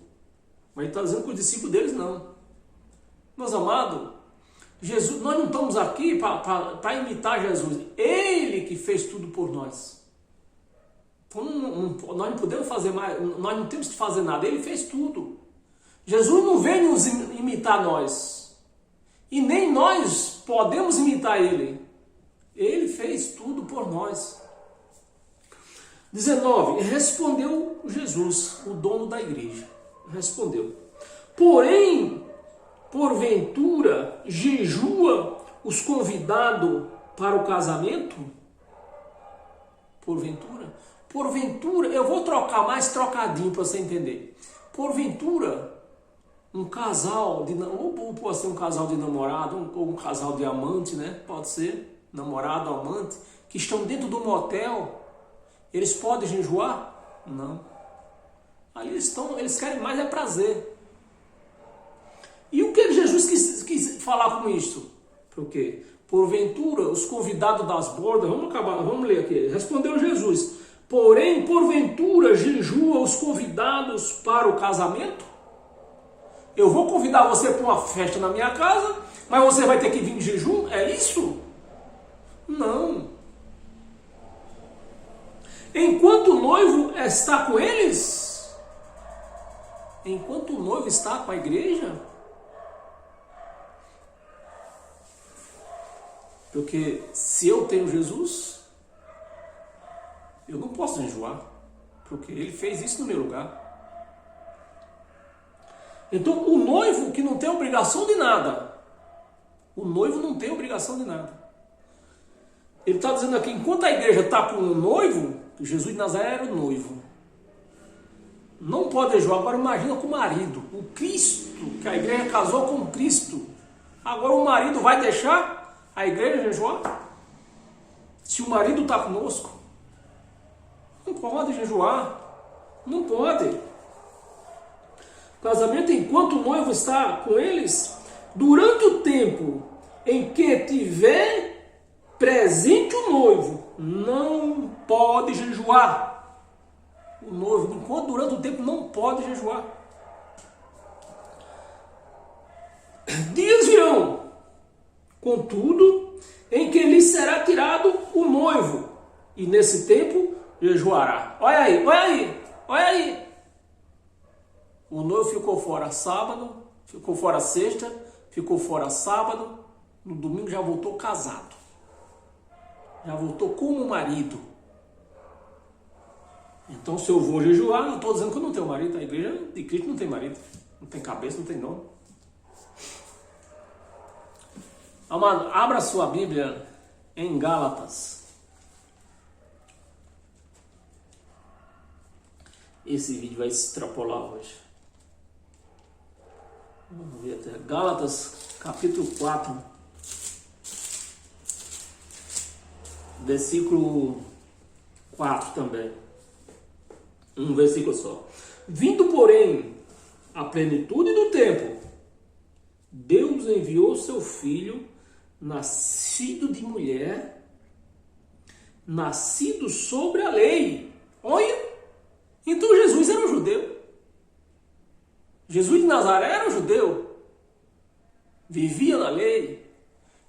Mas ele está dizendo que os discípulos deles não. Meus amados, Jesus, nós não estamos aqui para imitar Jesus. Ele que fez tudo por nós. Então, nós não podemos fazer mais, nós não temos que fazer nada. Ele fez tudo. Jesus não veio nos imitar nós. E nem nós podemos imitar ele. Ele fez tudo por nós. 19. Respondeu Jesus, o dono da igreja. Respondeu: porém, porventura, jejua os convidados para o casamento? Porventura? Porventura, eu vou trocar mais trocadinho para você entender. Porventura, um casal de, ou pode ser um casal de namorado, ou um casal de amante, né? Pode ser namorado, amante, que estão dentro do motel, eles podem jejuar? Não. Ali eles querem mais é prazer. E o que Jesus quis falar com isso? Por quê? Porventura, os convidados das bordas, vamos ler aqui. Respondeu Jesus: porém, porventura, jejua os convidados para o casamento? Eu vou convidar você para uma festa na minha casa, mas você vai ter que vir em jejum? É isso? Não. Enquanto o noivo está com eles? Enquanto o noivo está com a igreja? Porque se eu tenho Jesus, eu não posso jejuar, porque ele fez isso no meu lugar. Então o noivo que não tem obrigação de nada, o noivo não tem obrigação de nada. Ele está dizendo aqui, enquanto a igreja está com o noivo, Jesus de Nazaré era o noivo, não pode jejuar. Agora imagina com o marido, o Cristo, que a igreja casou com o Cristo. Agora o marido vai deixar a igreja jejuar? Se o marido está conosco, não pode jejuar, não pode. Casamento, enquanto o noivo está com eles, durante o tempo em que tiver presente o noivo, não pode jejuar. O noivo, enquanto durante o tempo, não pode jejuar. Dias virão, contudo, em que lhe será tirado o noivo, e nesse tempo jejuará. Olha aí, olha aí, olha aí. O noivo ficou fora sábado, ficou fora sexta, ficou fora sábado, no domingo já voltou casado. Já voltou como marido. Então, se eu vou jejuar, não estou dizendo que eu não tenho marido. A igreja de Cristo não tem marido. Não tem cabeça, não tem nome. Amado, abra sua Bíblia em Gálatas. Esse vídeo vai se extrapolar hoje. Vamos ver até. Gálatas, capítulo 4. Versículo 4 também. Um versículo só. Vindo, porém, a plenitude do tempo, Deus enviou seu filho, nascido de mulher, nascido sobre a lei. Olha! Então Jesus era um judeu. Jesus de Nazaré era um judeu. Vivia na lei.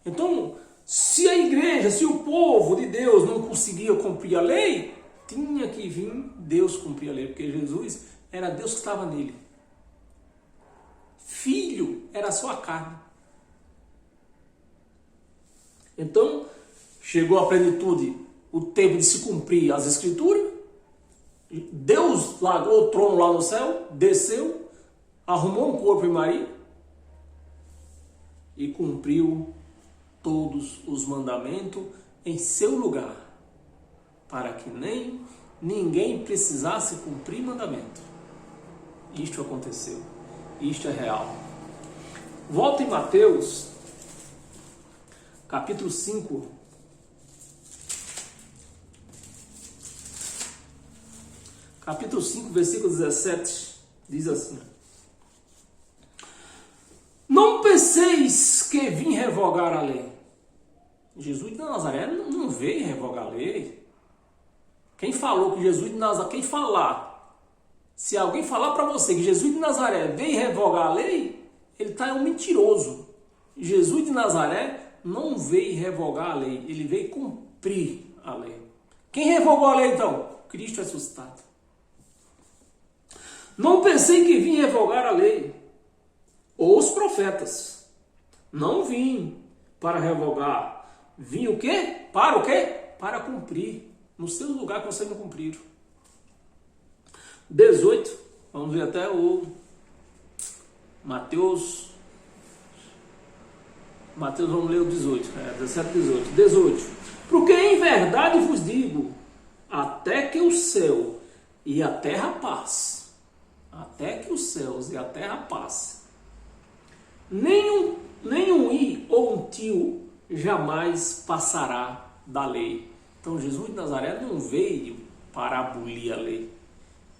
Então, se a igreja, se o povo de Deus não conseguia cumprir a lei, tinha que vir Deus cumprir a lei, porque Jesus era Deus que estava nele. Filho era só a carne. Então, chegou a plenitude, o tempo de se cumprir as escrituras. Deus largou o trono lá no céu, desceu, arrumou um corpo em Maria e cumpriu todos os mandamentos em seu lugar, para que ninguém precisasse cumprir mandamento. Isto aconteceu. Isto é real. Volta em Mateus, capítulo 5. Capítulo 5, versículo 17, diz assim: não penseis que vim revogar a lei. Jesus de Nazaré não veio revogar a lei. Quem falou que Jesus de Nazaré, quem falar, se alguém falar para você que Jesus de Nazaré veio revogar a lei, ele está um mentiroso. Jesus de Nazaré não veio revogar a lei, ele veio cumprir a lei. Quem revogou a lei então? Cristo ressuscitado. Não pensei que vim revogar a lei ou os profetas. Não vim para revogar. Vim o quê? Para o quê? Para cumprir. No seu lugar que vocês não cumpriram. 18. Vamos ver até o Mateus. Vamos ler o 18. 17, 18. 18. Porque em verdade vos digo, até que o céu e a terra passem. Até que os céus e a terra passem. Nenhum i ou um tio jamais passará da lei. Então Jesus de Nazaré não veio para abolir a lei.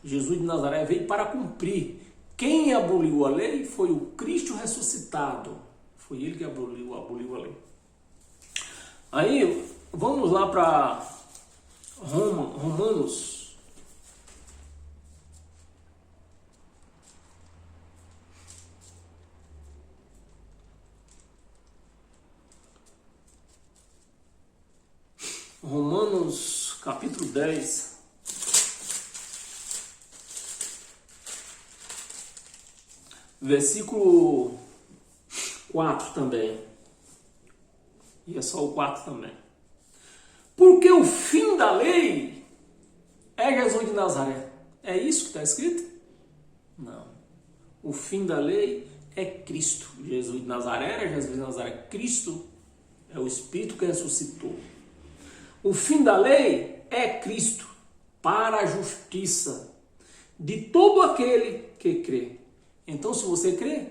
Jesus de Nazaré veio para cumprir. Quem aboliu a lei foi o Cristo ressuscitado. Foi ele que aboliu a lei. Aí, vamos lá para Romanos. Romanos capítulo 10, versículo 4 também. E é só o 4 também. Porque o fim da lei é Jesus de Nazaré. É isso que está escrito? Não. O fim da lei é Cristo. Jesus de Nazaré é Jesus de Nazaré. Cristo é o Espírito que ressuscitou. O fim da lei é Cristo para a justiça de todo aquele que crê. Então, se você crê,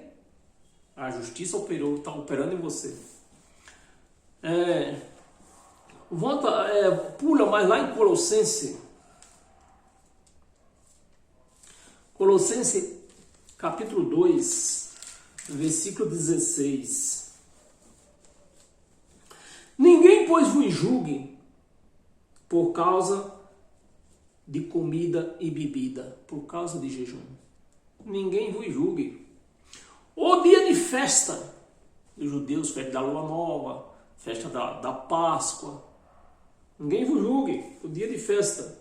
a justiça está operando em você. Pula mais lá em Colossenses. Colossenses capítulo 2, versículo 16. Ninguém, pois, vos julgue por causa de comida e bebida, por causa de jejum. Ninguém vos julgue. O dia de festa dos judeus, festa da lua nova, festa da Páscoa. Ninguém vos julgue. O dia de festa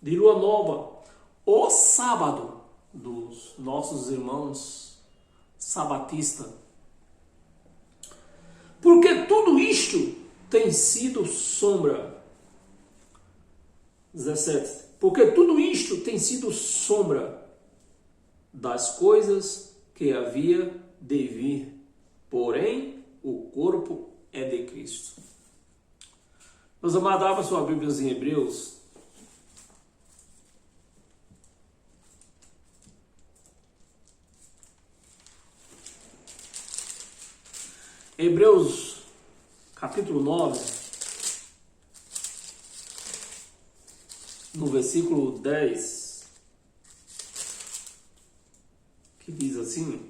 de lua nova. O sábado. dos nossos irmãos sabatistas. Porque tudo isto tem sido sombra. 17. Porque tudo isto tem sido sombra das coisas que havia de vir. Porém, o corpo é de Cristo. Meus amados, abra sua Bíblia em Hebreus. Hebreus, capítulo 9, no versículo 10, que diz assim: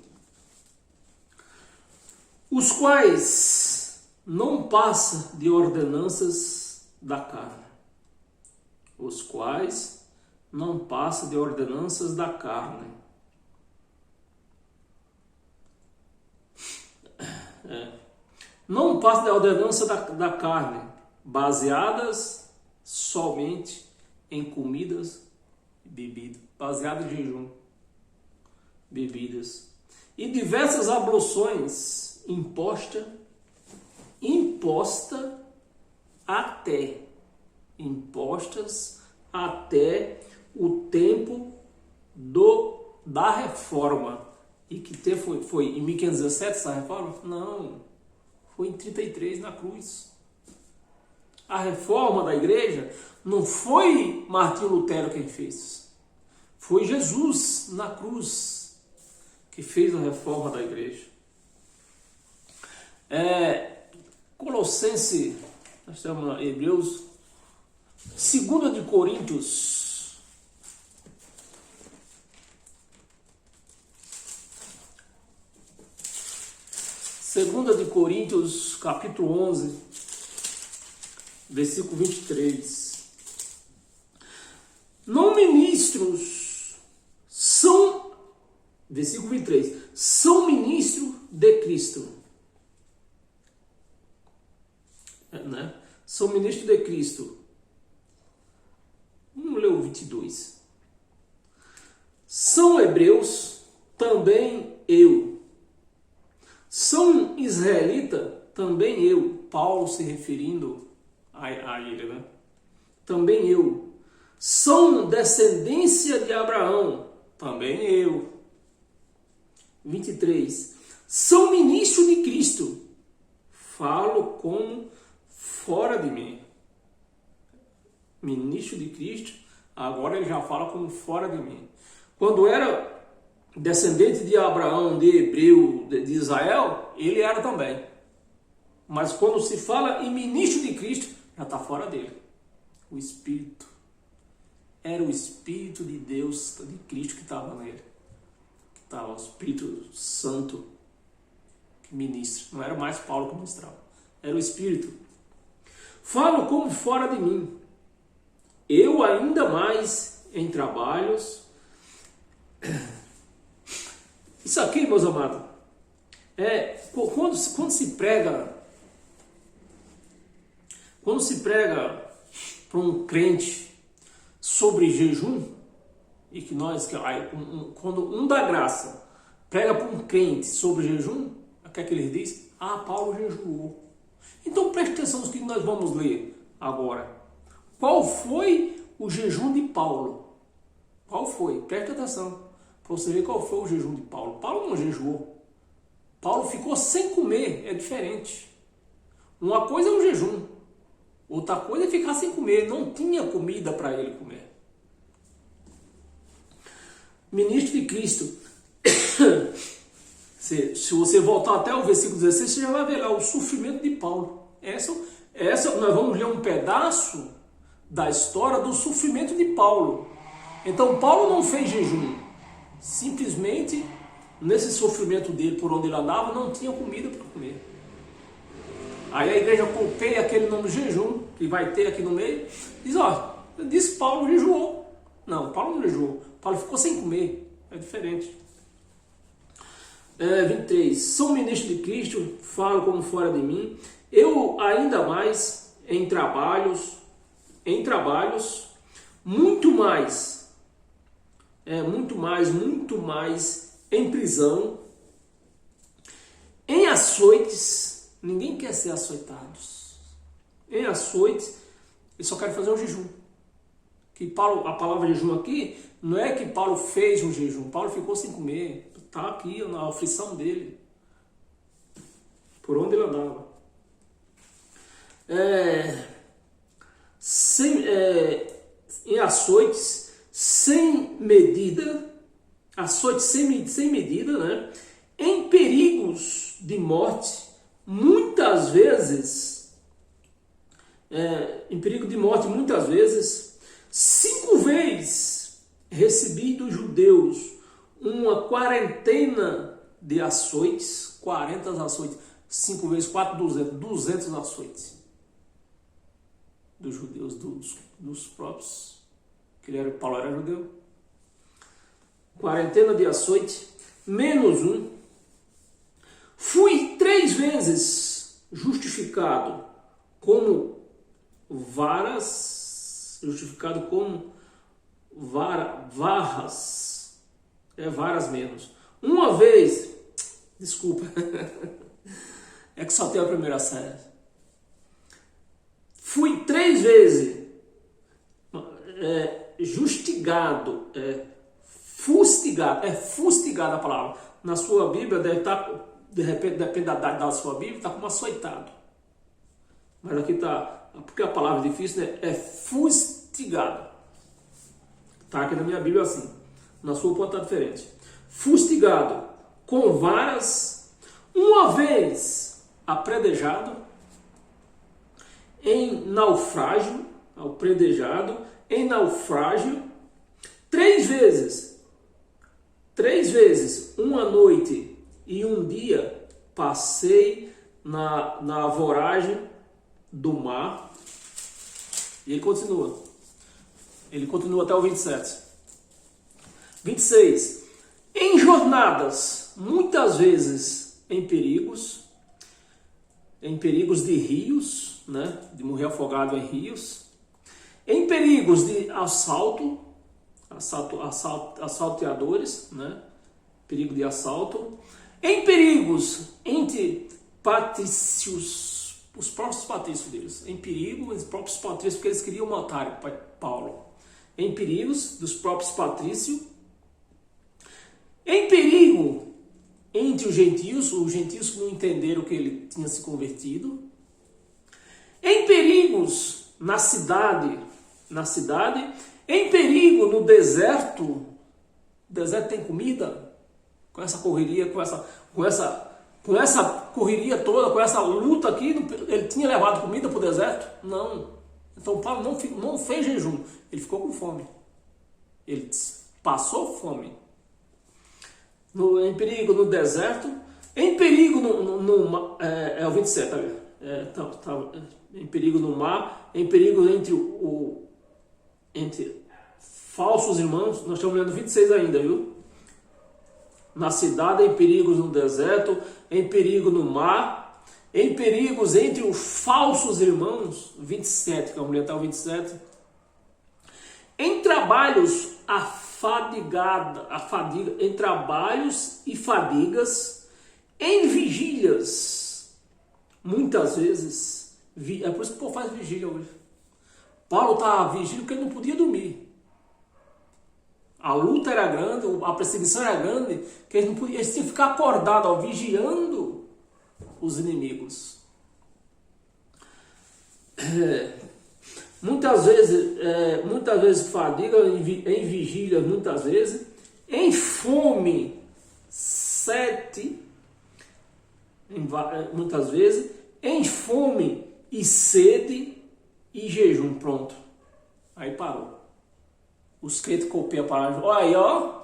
os quais não passam de ordenanças da carne. Os quais não passam de ordenanças da carne. Não passam da ordenança da carne, baseadas somente em comidas e bebidas, baseadas em jejum, bebidas e diversas abluções impostas até o tempo da reforma. E que foi em 1517 essa reforma? Não, foi em 33 na cruz. A reforma da igreja não foi Martinho Lutero quem fez, foi Jesus na cruz que fez a reforma da igreja. Colossenses, nós estamos em Hebreus, 2 de Coríntios, capítulo 11, versículo 23. Não ministros são, versículo 23, são ministros de Cristo. Né? São ministros de Cristo. Vamos ler o 22. São hebreus, também eu. São israelita, também eu. Paulo se referindo a ele, né? Também eu. São descendência de Abraão, também eu. 23. São ministros de Cristo, falo como fora de mim. Ministro de Cristo, agora ele já fala como fora de mim. Quando era descendente de Abraão, de hebreu, de Israel, ele era também. Mas quando se fala em ministro de Cristo, já está fora dele. O Espírito. Era o Espírito de Deus, de Cristo que estava nele. Que estava o Espírito Santo que ministra. Não era mais Paulo que ministrava. Era o Espírito. Falo como fora de mim. Eu ainda mais em trabalhos. Isso aqui, meus amados, quando se prega para um crente sobre jejum, e que quando um da graça prega para um crente sobre jejum, o que é que ele diz? Paulo jejuou. Então preste atenção no que nós vamos ler agora. Qual foi o jejum de Paulo? Qual foi? Preste atenção para você ver qual foi o jejum de Paulo. Paulo não jejuou. Paulo ficou sem comer, é diferente. Uma coisa é um jejum, outra coisa é ficar sem comer. Não tinha comida para ele comer. Ministro de Cristo. Se você voltar até o versículo 16, você já vai ver lá o sofrimento de Paulo. Essa nós vamos ler um pedaço da história do sofrimento de Paulo. Então Paulo não fez jejum. Simplesmente, nesse sofrimento dele, por onde ele andava, não tinha comida para comer. Aí a igreja copiia aquele nome de jejum, que vai ter aqui no meio, diz Paulo jejuou. Não, Paulo não jejuou. Paulo ficou sem comer. É diferente. 23. Sou ministro de Cristo, falo como fora de mim. Eu ainda mais em trabalhos, muito mais muito mais em prisão, em açoites. Ninguém quer ser açoitado. Em açoites, eles só querem fazer um jejum. Que Paulo, a palavra jejum aqui, não é que Paulo fez um jejum. Paulo ficou sem comer. Está aqui na aflição dele. Por onde ele andava. Em açoites, sem medida. Açoites sem medida, né? Em perigos de morte, muitas vezes, em perigo de morte, muitas vezes, 5 vezes recebi dos judeus uma quarentena de açoites, 40 açoites, 5 vezes 4, 200 açoites dos judeus, dos próprios, Paulo era judeu. Quarentena de açoite, menos um. Fui 3 vezes justificado como varas, varras, varas menos. Uma vez, desculpa, é que só tem a primeira série. Fui 3 vezes justigado, fustigado a palavra. Na sua Bíblia deve estar, de repente, depende da sua Bíblia, está como açoitado. Mas aqui está, porque a palavra é difícil, né? É fustigado. Está aqui na minha Bíblia assim. Na sua pode estar diferente. Fustigado com varas, uma vez apredejado, em naufrágio, em naufrágio, 3 vezes, uma noite e um dia, passei na voragem do mar. E ele continua até o 27. 26. Em jornadas, muitas vezes em perigos de rios, né? De morrer afogado em rios, em perigos de assalteadores, né? Perigo de assalto, em perigos entre patrícios, os próprios patrícios deles, em perigo os próprios patrícios, porque eles queriam matar Paulo, em perigos dos próprios patrícios, em perigo entre os gentios que não entenderam que ele tinha se convertido, em perigos na cidade, em perigo no deserto. O deserto tem comida? Com essa correria, com essa correria toda, com essa luta aqui, ele tinha levado comida para o deserto? Não. Então Paulo não fez jejum, ele ficou com fome. Ele passou fome. Em perigo no deserto, em perigo é o 27, tá vendo? Em perigo no mar, em perigo entre falsos irmãos. Nós estamos lendo 26 ainda, viu? Na cidade, em perigos no deserto, em perigo no mar, em perigos entre os falsos irmãos, 27, que a mulher está o 27, em trabalhos em trabalhos e fadigas, em vigílias, muitas vezes, é por isso que o povo faz vigília hoje. Paulo está vigília porque ele não podia dormir. A luta era grande, a perseguição era grande, que eles tinham que ficar acordados, vigiando os inimigos. Muitas vezes fadiga, em vigília, muitas vezes, em fome, 7, muitas vezes, em fome e sede e jejum. Pronto. Aí parou. Os crentes copiam a palavra. Olha aí, ó.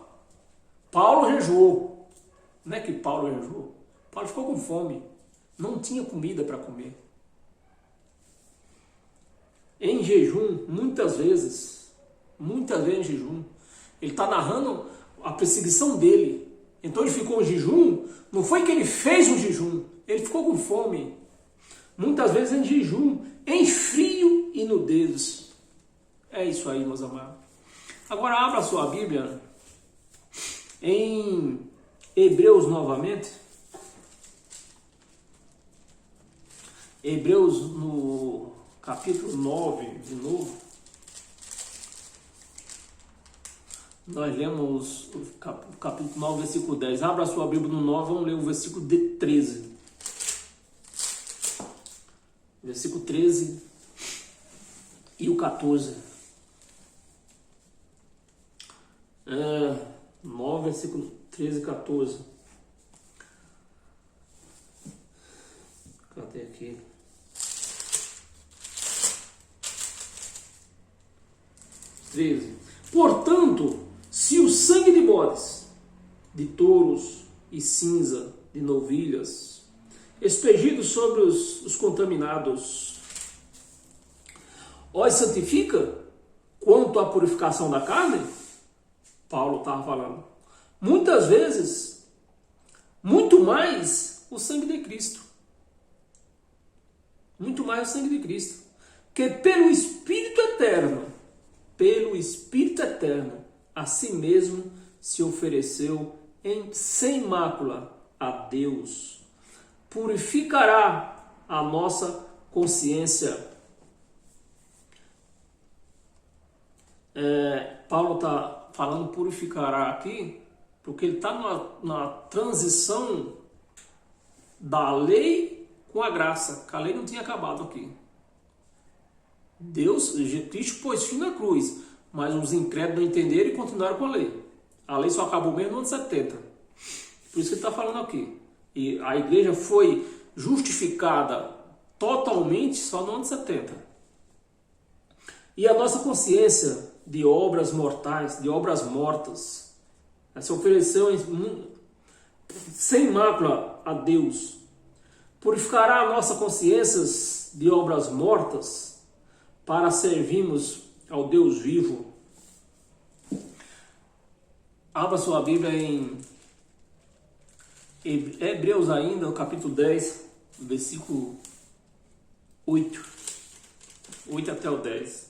Paulo jejuou. Não é que Paulo jejuou. Paulo ficou com fome. Não tinha comida para comer. Em jejum, muitas vezes em jejum. Ele está narrando a perseguição dele. Então ele ficou em jejum. Não foi que ele fez um jejum. Ele ficou com fome. Muitas vezes em jejum. Em frio e nudez. É isso aí, meus amados. Agora abra a sua Bíblia Em Hebreus novamente, Hebreus no capítulo 9, de novo, nós lemos o capítulo 9, versículo 10. Abra a sua Bíblia no 9, vamos ler o versículo 13. Versículo 13 e o 14. 9, versículo 13 e 14. Cadê aqui? 13. Portanto, se o sangue de bodes, de touros e cinza de novilhas, expelido sobre os contaminados, os santifica quanto à purificação da carne, Paulo estava falando, muitas vezes, muito mais o sangue de Cristo. Muito mais o sangue de Cristo. Que pelo Espírito Eterno, a si mesmo se ofereceu sem mácula a Deus, purificará a nossa consciência. Paulo está falando purificará aqui, porque ele está na transição da lei com a graça, que a lei não tinha acabado aqui. Cristo pôs fim na cruz, mas os incrédulos não entenderam e continuaram com a lei. A lei só acabou mesmo no ano 70. Por isso que ele está falando aqui. E a igreja foi justificada totalmente só no ano 70. E a nossa consciência de obras mortais, de obras mortas, se ofereceu sem mácula a Deus. Purificará a nossa consciência de obras mortas para servirmos ao Deus vivo. Abra sua Bíblia em Hebreus ainda, no capítulo 10, versículo 8 até o 10.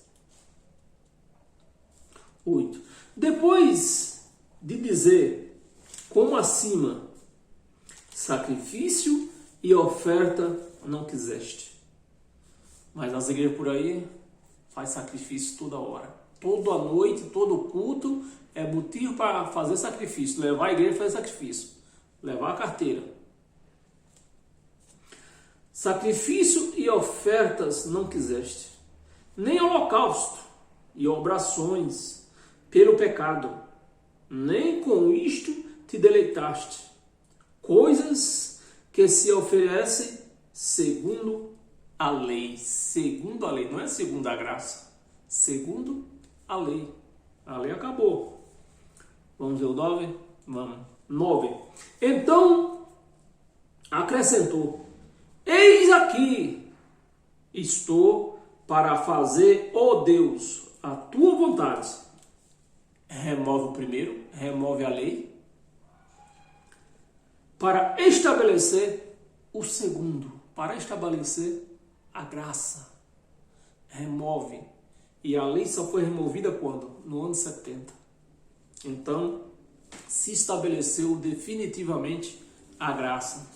8. Depois de dizer, como acima, sacrifício e oferta não quiseste. Mas as igrejas por aí faz sacrifício toda hora. Toda noite, todo culto é motivo para fazer sacrifício. Levar a igreja a fazer sacrifício. Levar a carteira. Sacrifício e ofertas não quiseste. Nem holocausto e obrações pelo pecado. Nem com isto te deleitaste. Coisas que se oferecem segundo a lei. Segundo a lei, não é segundo a graça. Segundo a lei. A lei acabou. Vamos ver o 9? Vamos. 9. Então, acrescentou: eis aqui, estou para fazer, ó Deus, a tua vontade. Remove o primeiro, remove a lei, para estabelecer o segundo, para estabelecer a graça. Remove. E a lei só foi removida quando? No ano 70. Então, se estabeleceu definitivamente a graça.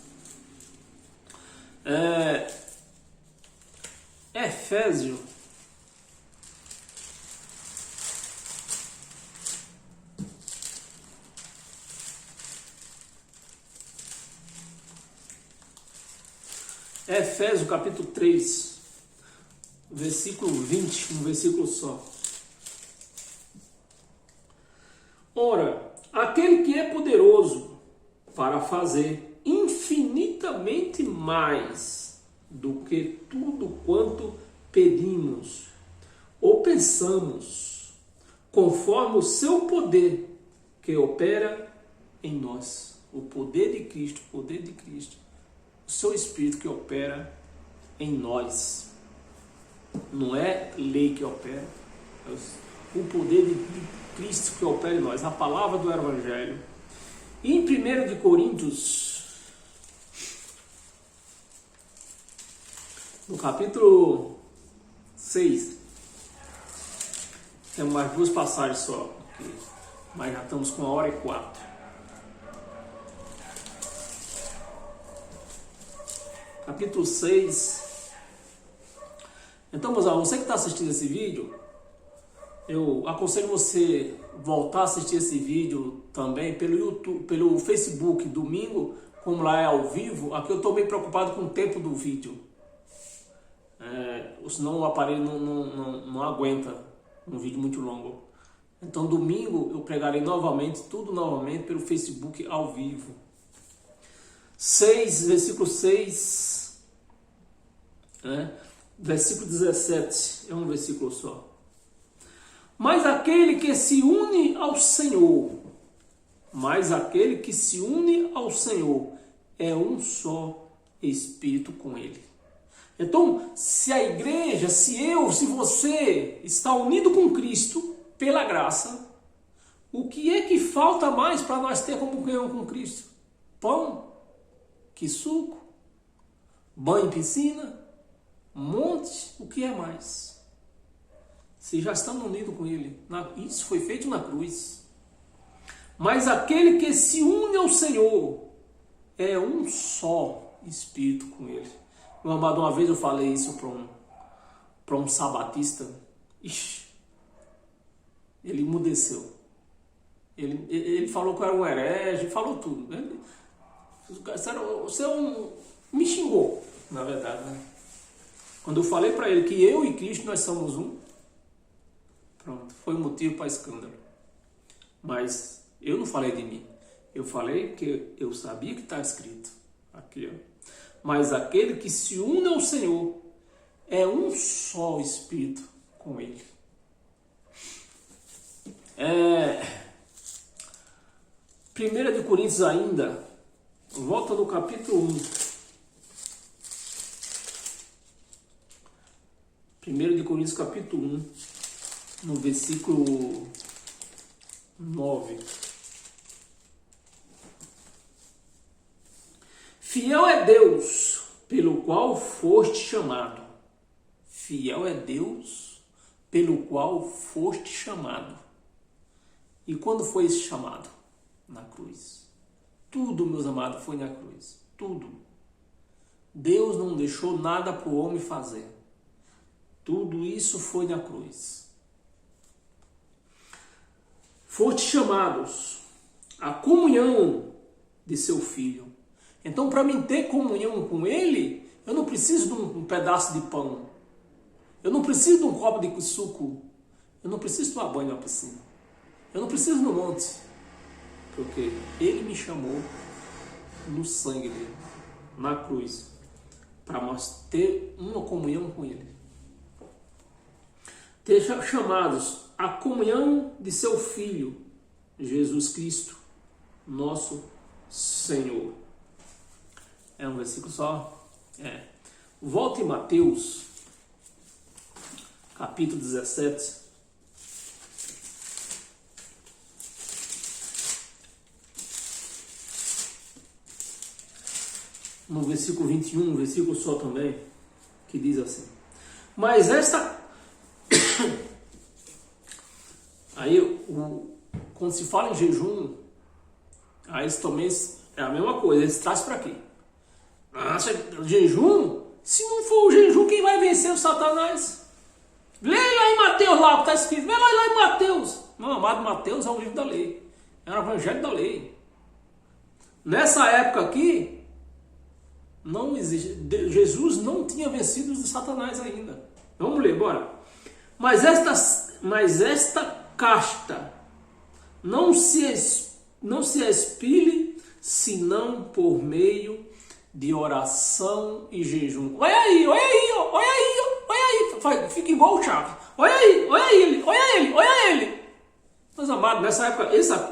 Efésios, capítulo 3, versículo 20, um versículo só. Ora, aquele que é poderoso para fazer infinitamente mais do que tudo quanto pedimos ou pensamos, conforme o seu poder que opera em nós. O poder de Cristo, o seu Espírito que opera em nós. Não é lei que opera, é o poder de Cristo que opera em nós, a palavra do Evangelho. E em 1 de Coríntios, no capítulo 6, temos mais duas passagens só, mas já estamos com 1h04. capítulo 6. Então, meus amigos, você que está assistindo esse vídeo, eu aconselho você voltar a assistir esse vídeo também pelo YouTube, pelo Facebook, domingo, como lá é ao vivo. Aqui eu estou bem preocupado com o tempo do vídeo. Senão o aparelho não aguenta um vídeo muito longo. Então domingo eu pregarei novamente, tudo novamente pelo Facebook ao vivo. 6, versículo 6, versículo 17, é um versículo só. Mas aquele que se une ao Senhor, é um só Espírito com Ele. Então, se a igreja, se você está unido com Cristo, pela graça, o que é que falta mais para nós ter comunhão com Cristo? Pão? Que suco? Banho em piscina? Monte? O que é mais? Se já estamos unidos com Ele, isso foi feito na cruz. Mas aquele que se une ao Senhor é um só Espírito com Ele. Meu amado, uma vez eu falei isso para um sabatista. Ixi, ele emudeceu. Ele falou que eu era um herege, falou tudo. Você me xingou, na verdade, né? Quando eu falei para ele que eu e Cristo nós somos um, pronto, foi motivo para escândalo. Mas eu não falei de mim. Eu falei que eu sabia que está escrito aqui, ó. Mas aquele que se une ao Senhor é um só Espírito com Ele. 1 de Coríntios ainda, volta no capítulo 1. 1 de Coríntios capítulo 1, no versículo 9. Fiel é Deus, pelo qual foste chamado. Fiel é Deus, pelo qual foste chamado. E quando foi chamado? Na cruz. Tudo, meus amados, foi na cruz. Tudo. Deus não deixou nada para o homem fazer. Tudo isso foi na cruz. Foste chamados à comunhão de seu Filho. Então, para mim ter comunhão com Ele, eu não preciso de um pedaço de pão. Eu não preciso de um copo de suco. Eu não preciso tomar banho na piscina. Eu não preciso no monte. Porque Ele me chamou no sangue dele, na cruz, para nós ter uma comunhão com Ele. Ter chamados à comunhão de seu Filho, Jesus Cristo, nosso Senhor. É um versículo só? Volta em Mateus, capítulo 17. No versículo 21, um versículo só também, que diz assim. Mas esta... Aí, quando se fala em jejum, aí eles também é a mesma coisa, eles trazem para quê? Jejum? Se não for o jejum, quem vai vencer o Satanás? Lê lá em Mateus, lá o que está escrito. Vê lá em Mateus. Meu amado, Mateus é um livro da lei. É o evangelho da lei. Nessa época aqui, não existe. Jesus não tinha vencido os Satanás ainda. Vamos ler, bora. Mas esta casta não se expile senão por meio de oração e jejum. Olha aí. Fica igual o Chaves. Olha ele. Meus amados, nessa época,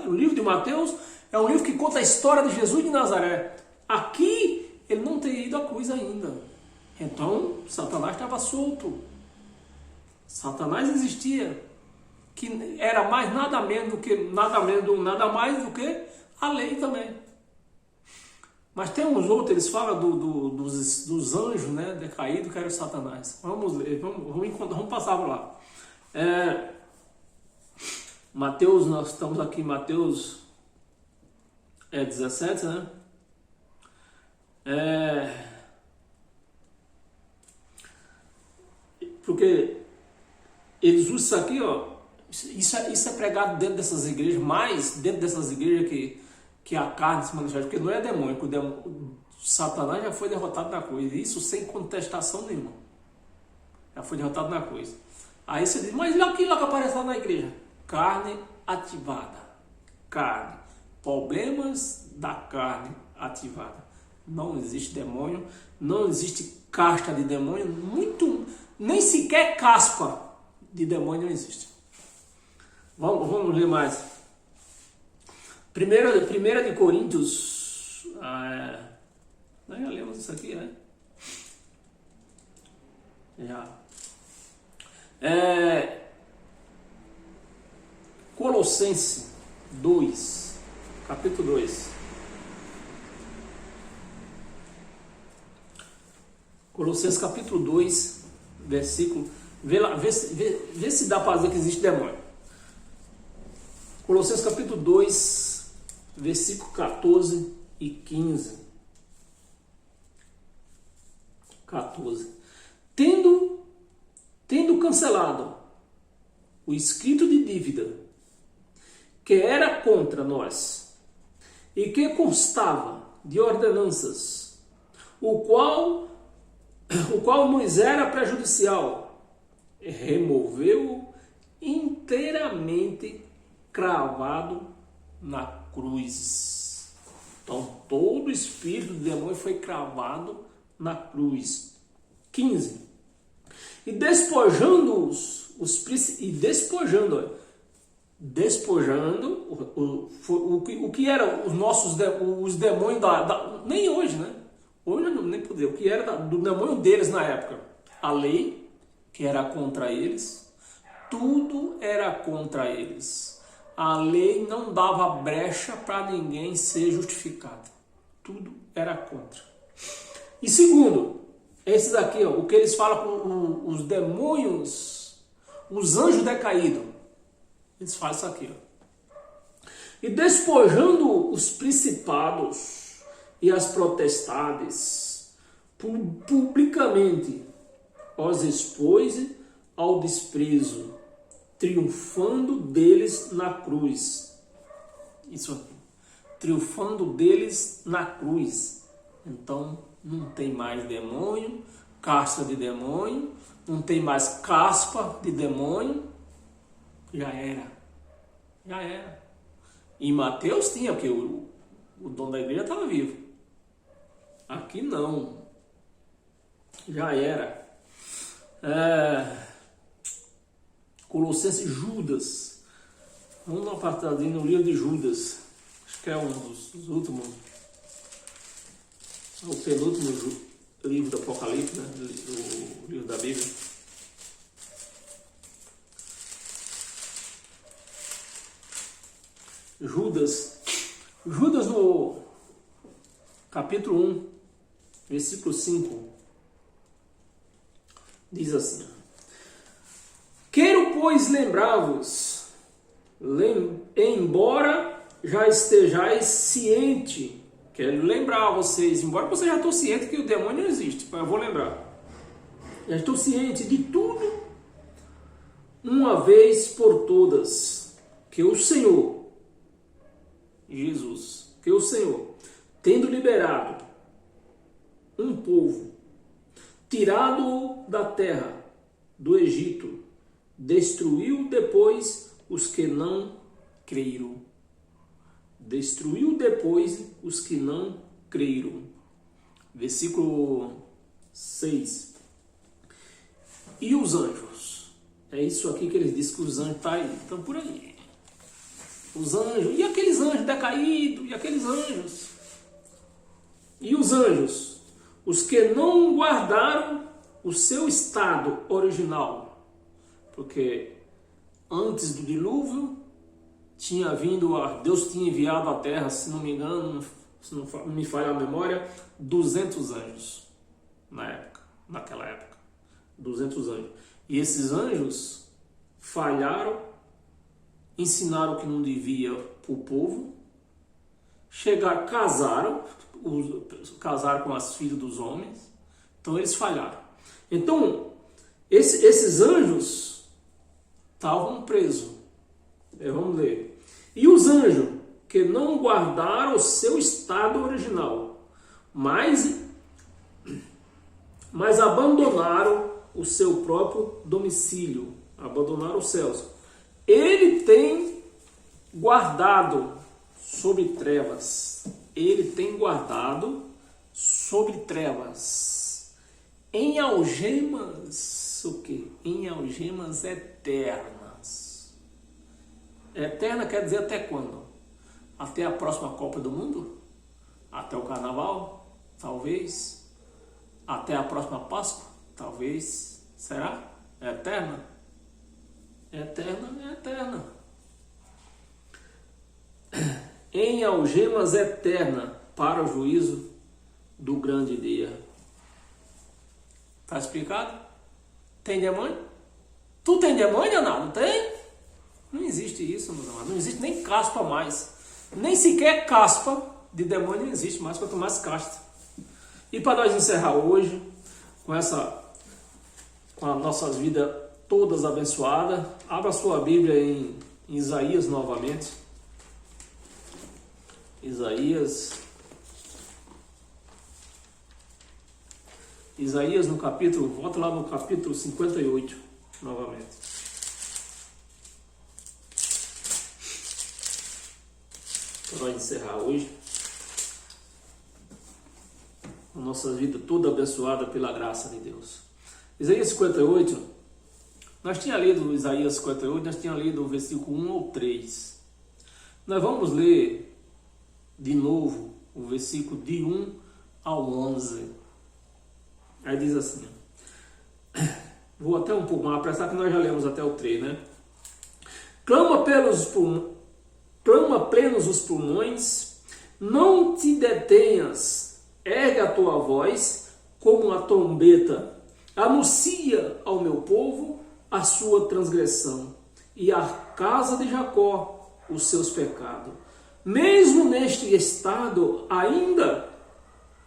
o livro de Mateus é um livro que conta a história de Jesus de Nazaré. Aqui, ele não teria ido à cruz ainda. Então, Satanás estava solto. Satanás existia. Que era mais nada mais do que a lei também. Mas tem uns outros, eles falam dos anjos, né, decaídos, que era o Satanás. Vamos ler, vamos passar por lá. Mateus, nós estamos aqui em Mateus 17, né? Porque eles usam isso aqui, ó. Isso é pregado dentro dessas igrejas, mais dentro dessas igrejas que a carne se manifesta, porque não é demônio, porque o Satanás já foi derrotado na cruz, isso sem contestação nenhuma. Já foi derrotado na cruz. Aí você diz, mas aquilo lá que aparece lá na igreja, carne ativada. Carne. Problemas da carne ativada. Não existe demônio, não existe casta de demônio, nem sequer caspa de demônio não existe. Vamos ler mais. Primeira de Coríntios. Nós já lemos isso aqui, né? Já. Colossenses 2, capítulo 2. Colossenses capítulo 2, versículo. Vê se dá para dizer que existe demônio. Colossenses capítulo 2, versículo 14 e 15. 14. Tendo cancelado o escrito de dívida que era contra nós e que constava de ordenanças, o qual nos era prejudicial, removeu inteiramente cravado na cruz. Então todo o espírito do demônio foi cravado na cruz. 15. E despojando o que eram os demônios nem hoje, né? Hoje não nem poder. O que era do demônio deles na época? A lei, que era contra eles, tudo era contra eles. A lei não dava brecha para ninguém ser justificado. Tudo era contra. E segundo, esses aqui, ó, o que eles falam com os demônios, os anjos decaídos. Eles falam isso aqui, ó. E despojando os principados e as potestades, publicamente os expôs ao desprezo, triunfando deles na cruz. Isso aqui. Triunfando deles na cruz. Então, não tem mais demônio, casca de demônio, não tem mais caspa de demônio. Já era. Já era. Em Mateus tinha, porque o dono da igreja estava vivo. Aqui não. Já era. Colossenses, Judas. Vamos dar uma partadinha no livro de Judas. Acho que é um dos últimos. O penúltimo livro do Apocalipse, né? O livro da Bíblia. Judas no capítulo 1, versículo 5, diz assim: quero, pois, lembrar-vos, embora já estejais ciente, quero lembrar vocês, embora você já estou ciente que o demônio não existe, mas eu vou lembrar, já estou ciente de tudo, uma vez por todas, que o Senhor Jesus, que o Senhor, tendo liberado um povo, tirado da terra do Egito, destruiu depois os que não creram. Destruiu depois os que não creram. Versículo 6. E os anjos? É isso aqui que eles dizem que os anjos estão por aí. Os anjos, e aqueles anjos decaídos, e aqueles anjos. E os anjos, os que não guardaram o seu estado original, porque antes do dilúvio tinha vindo, Deus tinha enviado à terra, se não me engano, se não me falha a memória, 200 anjos naquela época, 200 anjos. E esses anjos falharam, ensinaram o que não devia para o povo, casaram com as filhas dos homens, então eles falharam. Então, Esses anjos estavam presos. Vamos ler. E os anjos que não guardaram o seu estado original, mas abandonaram o seu próprio domicílio, abandonaram os céus. Ele tem guardado sobre trevas. Ele tem guardado sobre trevas. Em algemas, o quê? Em algemas eternas. Eterna quer dizer até quando? Até a próxima Copa do Mundo? Até o Carnaval? Talvez. Até a próxima Páscoa? Talvez. Será? É eterna? Eterna é eterna. Em algemas eterna para o juízo do grande dia. Tá explicado? Tem demônio? Tu tem demônio, não tem? Não existe isso, meus amados. Não existe nem caspa mais. Nem sequer caspa de demônio não existe mais, quanto mais casta. E para nós encerrar hoje, com as nossas vidas todas abençoadas, abra sua Bíblia em Isaías novamente. Isaías no capítulo, volta lá no capítulo 58, novamente. Para nós encerrar hoje, a nossa vida toda abençoada pela graça de Deus. Isaías 58, nós tínhamos lido Isaías 58, nós tínhamos lido o versículo 1 ao 3. Nós vamos ler de novo o versículo de 1 ao 11. Aí diz assim, vou até um pouco mais apressar, que nós já lemos até o 3, né? Clama plenos os pulmões, não te detenhas, ergue a tua voz como uma trombeta, anuncia ao meu povo a sua transgressão e à casa de Jacó os seus pecados. Mesmo neste estado, ainda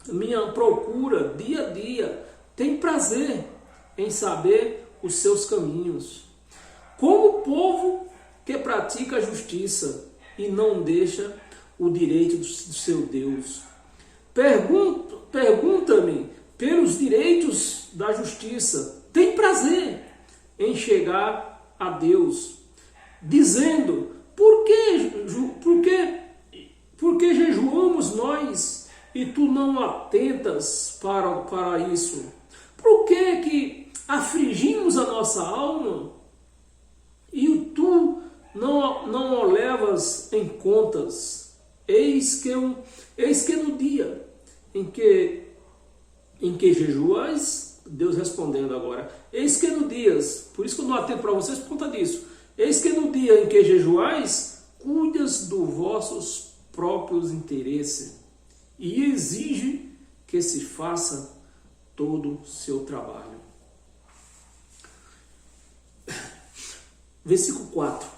minha procura dia a dia tem prazer em saber os seus caminhos. Como o povo que pratica a justiça e não deixa o direito do seu Deus. Pergunta-me pelos direitos da justiça. Tem prazer em chegar a Deus, dizendo, por que jejuamos nós e tu não atentas para isso? Por que afligimos a nossa alma e tu não o levas em contas? Eis que no dia em que jejuais, Deus respondendo agora, eis que no dia, por isso que eu não atento para vocês por conta disso, eis que no dia em que jejuais, cuidas dos vossos próprios interesses e exige que se faça todo o seu trabalho. Versículo 4.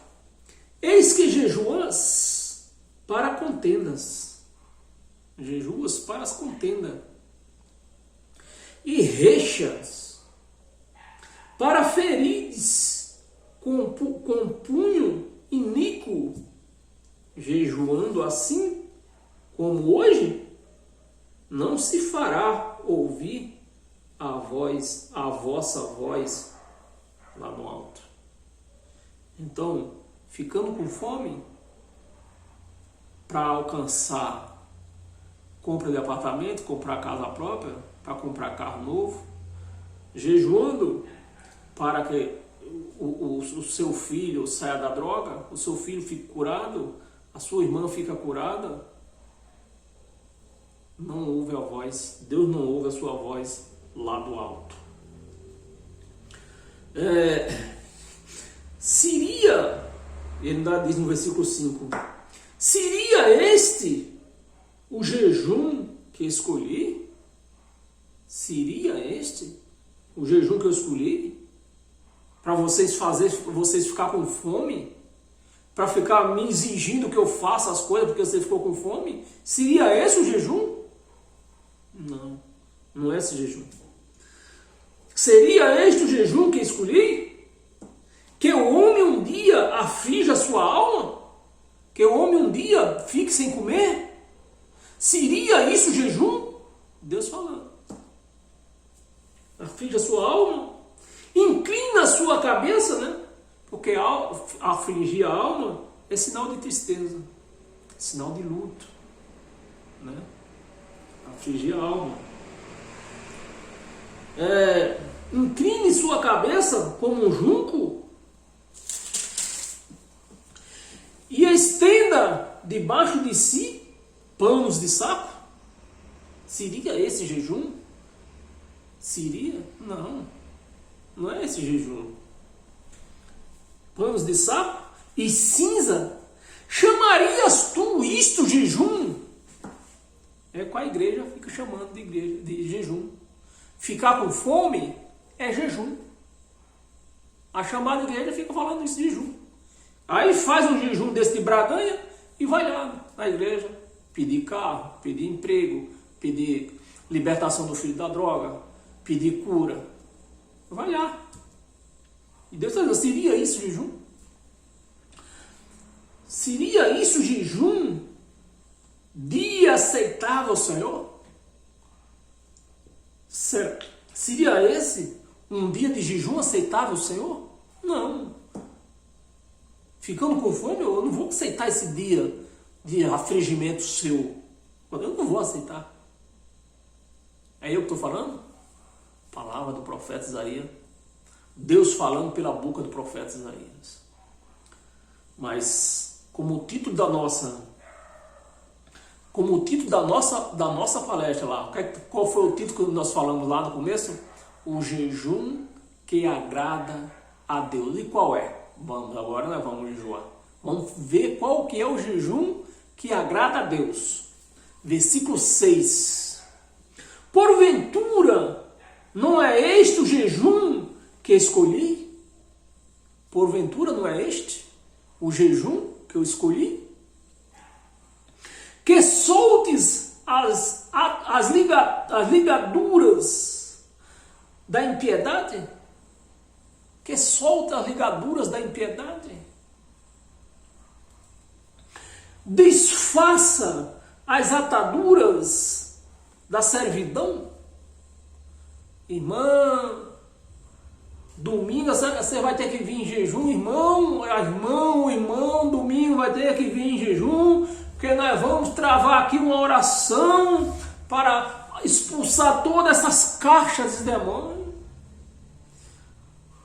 Eis que jejuas para contendas. Jejuas para as contendas. E rechas para ferires com punho iníquo. Jejuando assim como hoje, não se fará ouvir a vossa voz lá no alto. Então, ficando com fome para alcançar compra de apartamento, comprar casa própria, para comprar carro novo, jejuando para que o seu filho saia da droga, o seu filho fique curado, a sua irmã fica curada, não ouve a voz, Deus não ouve a sua voz lá do alto. Seria, ele ainda diz no versículo 5, seria este o jejum que escolhi? Seria este o jejum que eu escolhi? Para vocês ficar com fome? Para ficar me exigindo que eu faça as coisas porque você ficou com fome? Seria esse o jejum? Não, não é esse jejum. Seria este o jejum que escolhi? Que o homem um dia aflige a sua alma? Que o homem um dia fique sem comer? Seria isso o jejum? Deus falando. Aflige a sua alma? Inclina a sua cabeça, né? Porque afligir a alma é sinal de tristeza, sinal de luto, né? Afligir a alma. Incline sua cabeça como um junco e estenda debaixo de si panos de saco. Seria esse jejum? Seria? Não, não é esse jejum. Panos de saco e cinza. Chamarias tu isto jejum? É com a igreja fica chamando de jejum. Ficar com fome é jejum. A chamada igreja fica falando isso de jejum. Aí faz um jejum desse de Braganha e vai lá na igreja pedir carro, pedir emprego, pedir libertação do filho da droga, pedir cura. Vai lá. E Deus está dizendo, seria isso jejum? Seria isso jejum? Dia aceitável ao Senhor? Certo. Seria esse um dia de jejum aceitável ao Senhor? Não. Ficando com fome, eu não vou aceitar esse dia de afligimento seu. Eu não vou aceitar. É eu que estou falando? Palavra do profeta Isaías. Deus falando pela boca do profeta Isaías. Mas, como o título da nossa palestra lá, qual foi o título que nós falamos lá no começo? O jejum que agrada a Deus. E qual é? Vamos, agora nós vamos jejuar. Vamos ver qual que é o jejum que agrada a Deus. Versículo 6. Porventura, não é este o jejum que escolhi? Porventura, não é este o jejum que eu escolhi? Que soltes as ligaduras da impiedade? Que solta as ligaduras da impiedade? Desfaça as ataduras da servidão? Irmã, domingo você vai ter que vir em jejum, irmão, domingo vai ter que vir em jejum, porque nós vamos travar aqui uma oração para expulsar todas essas caixas de demônios.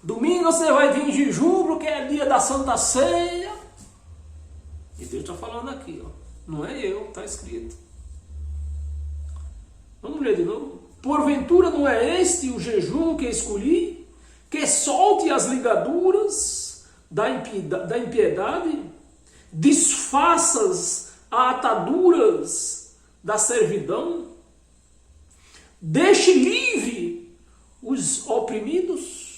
Domingo você vai vir em jejum porque é dia da Santa Ceia. E Deus está falando aqui, ó. Não é eu, está escrito. Vamos ler de novo. Porventura não é este o jejum que escolhi? Que solte as ligaduras da impiedade? Desfaças as ataduras da servidão? Deixe livre os oprimidos?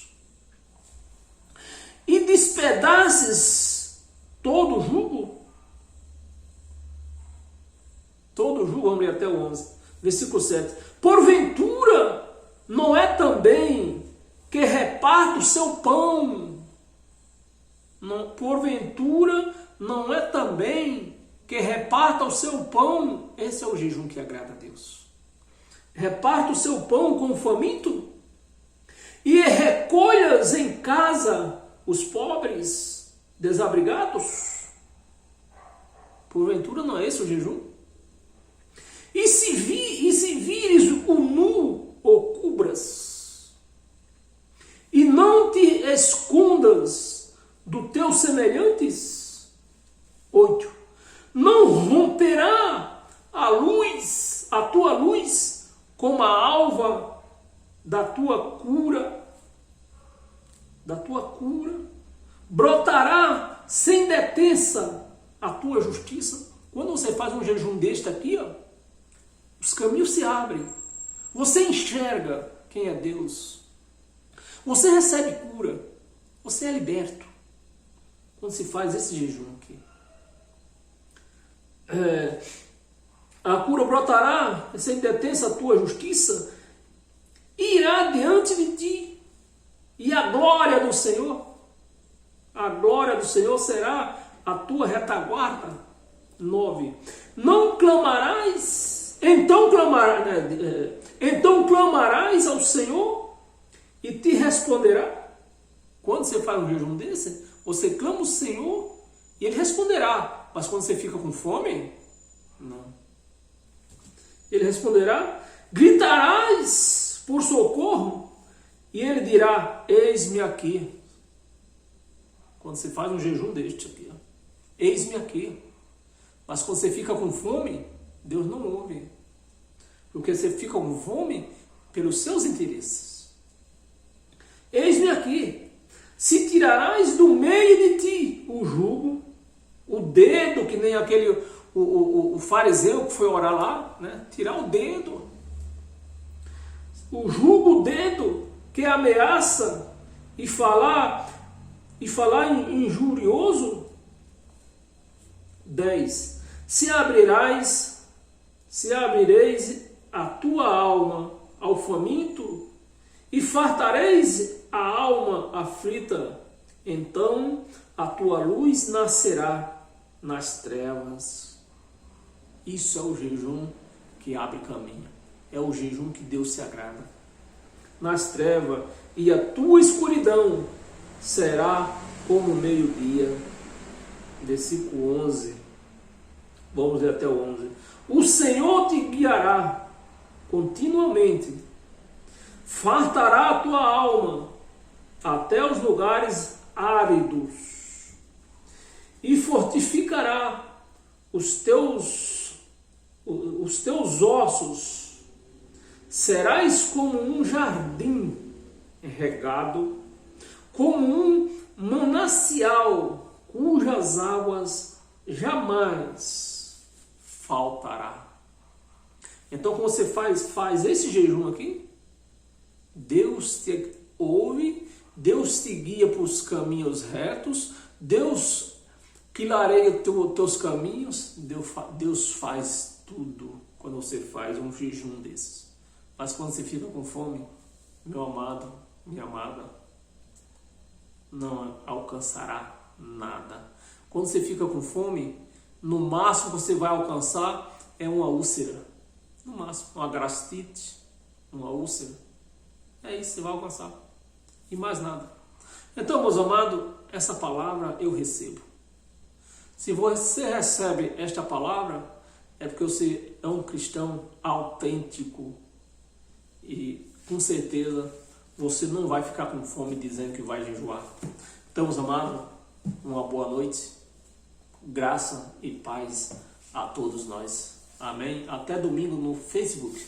E despedaces todo o jugo? Todo o jugo, vamos ler até o 11, versículo 7. Porventura, não é também que reparta o seu pão? Porventura, não é também que reparta o seu pão? Esse é o jejum que agrada a Deus. Reparta o seu pão com o faminto? E recolhas em casa os pobres desabrigados? Porventura não é esse o jejum? E se vires o nu, o cubras, e não te escondas do teus semelhantes? 8. Não romperá a tua luz, como a alva da tua cura, brotará sem detença a tua justiça. Quando você faz um jejum deste aqui, ó, os caminhos se abrem. Você enxerga quem é Deus. Você recebe cura. Você é liberto. Quando se faz esse jejum aqui. A cura brotará sem detença a tua justiça. Irás irá diante de ti, e a glória do Senhor será a tua retaguarda. 9. Não clamarás, então clamarás ao Senhor e te responderá. Quando você faz um jejum desse, você clama ao Senhor e Ele responderá. Mas quando você fica com fome, não. Ele responderá. Gritarás por socorro e Ele dirá, eis-me aqui. Quando você faz um jejum deste aqui, ó, eis-me aqui. Mas quando você fica com fome, Deus não ouve. Porque você fica com fome pelos seus interesses. Eis-me aqui. Se tirarás do meio de ti o jugo, o dedo, que nem aquele o fariseu que foi orar lá, né? Tirar o dedo. O jugo, o dedo, que ameaça e falar injurioso. 10. Se abrireis a tua alma ao faminto e fartareis a alma aflita, então a tua luz nascerá nas trevas. Isso é o jejum que abre caminho. É o jejum que Deus se agrada. Nas trevas, e a tua escuridão será como meio-dia. Versículo 11. Vamos ler até o 11. O Senhor te guiará continuamente, fartará a tua alma até os lugares áridos e fortificará os teus ossos. Serás como um jardim regado, como um manancial cujas águas jamais faltará. Então, quando você faz esse jejum aqui, Deus te ouve, Deus te guia para os caminhos retos, Deus clareia teus caminhos, Deus faz tudo quando você faz um jejum desses. Mas quando você fica com fome, meu amado, minha amada, não alcançará nada. Quando você fica com fome, no máximo que você vai alcançar é uma úlcera. No máximo, uma gastrite, uma úlcera. É isso que você vai alcançar. E mais nada. Então, meus amados, essa palavra eu recebo. Se você recebe esta palavra, é porque você é um cristão autêntico. E com certeza você não vai ficar com fome dizendo que vai jejuar. Então, meus amados, uma boa noite. Graça e paz a todos nós. Amém? Até domingo no Facebook.